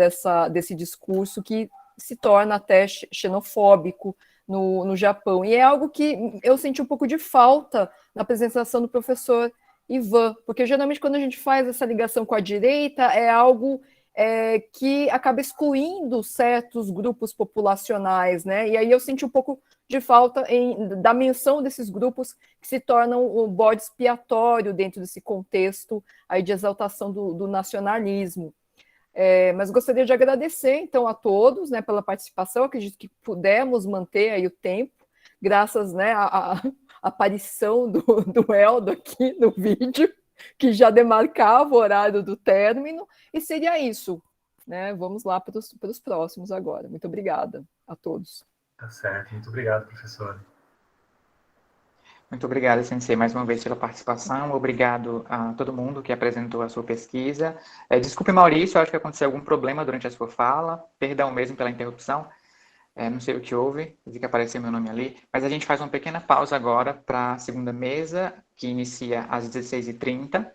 desse discurso que se torna até xenofóbico no Japão. E é algo que eu senti um pouco de falta na apresentação do professor Ivan, porque geralmente quando a gente faz essa ligação com a direita é algo que acaba excluindo certos grupos populacionais, né? E aí eu senti um pouco de falta da menção desses grupos que se tornam o bode expiatório dentro desse contexto aí de exaltação do nacionalismo. Mas gostaria de agradecer, então, a todos, né, pela participação. Acredito que pudemos manter aí o tempo, graças, né, à aparição do Eldo aqui no vídeo, que já demarcava o horário do término, e seria isso, né? Vamos lá para os próximos agora. Muito obrigada a todos. Tá certo, muito obrigado, professora. Muito obrigado, Sensei, mais uma vez pela participação. Obrigado a todo mundo que apresentou a sua pesquisa. Desculpe, Maurício, acho que aconteceu algum problema durante a sua fala. Perdão mesmo pela interrupção. Não sei o que houve, vi que apareceu meu nome ali. Mas a gente faz uma pequena pausa agora para a segunda mesa, que inicia às 16h30.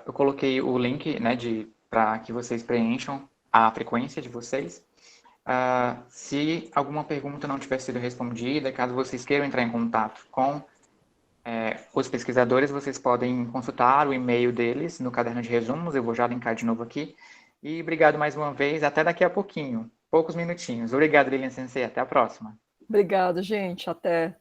Eu coloquei o link, né, para que vocês preencham a frequência de vocês. Se alguma pergunta não tiver sido respondida, caso vocês queiram entrar em contato com os pesquisadores, vocês podem consultar o e-mail deles no caderno de resumos, eu vou já linkar de novo aqui. E obrigado mais uma vez, até daqui a pouquinho, poucos minutinhos. Obrigado, Lilian Sensei, até a próxima. Obrigada, gente, até.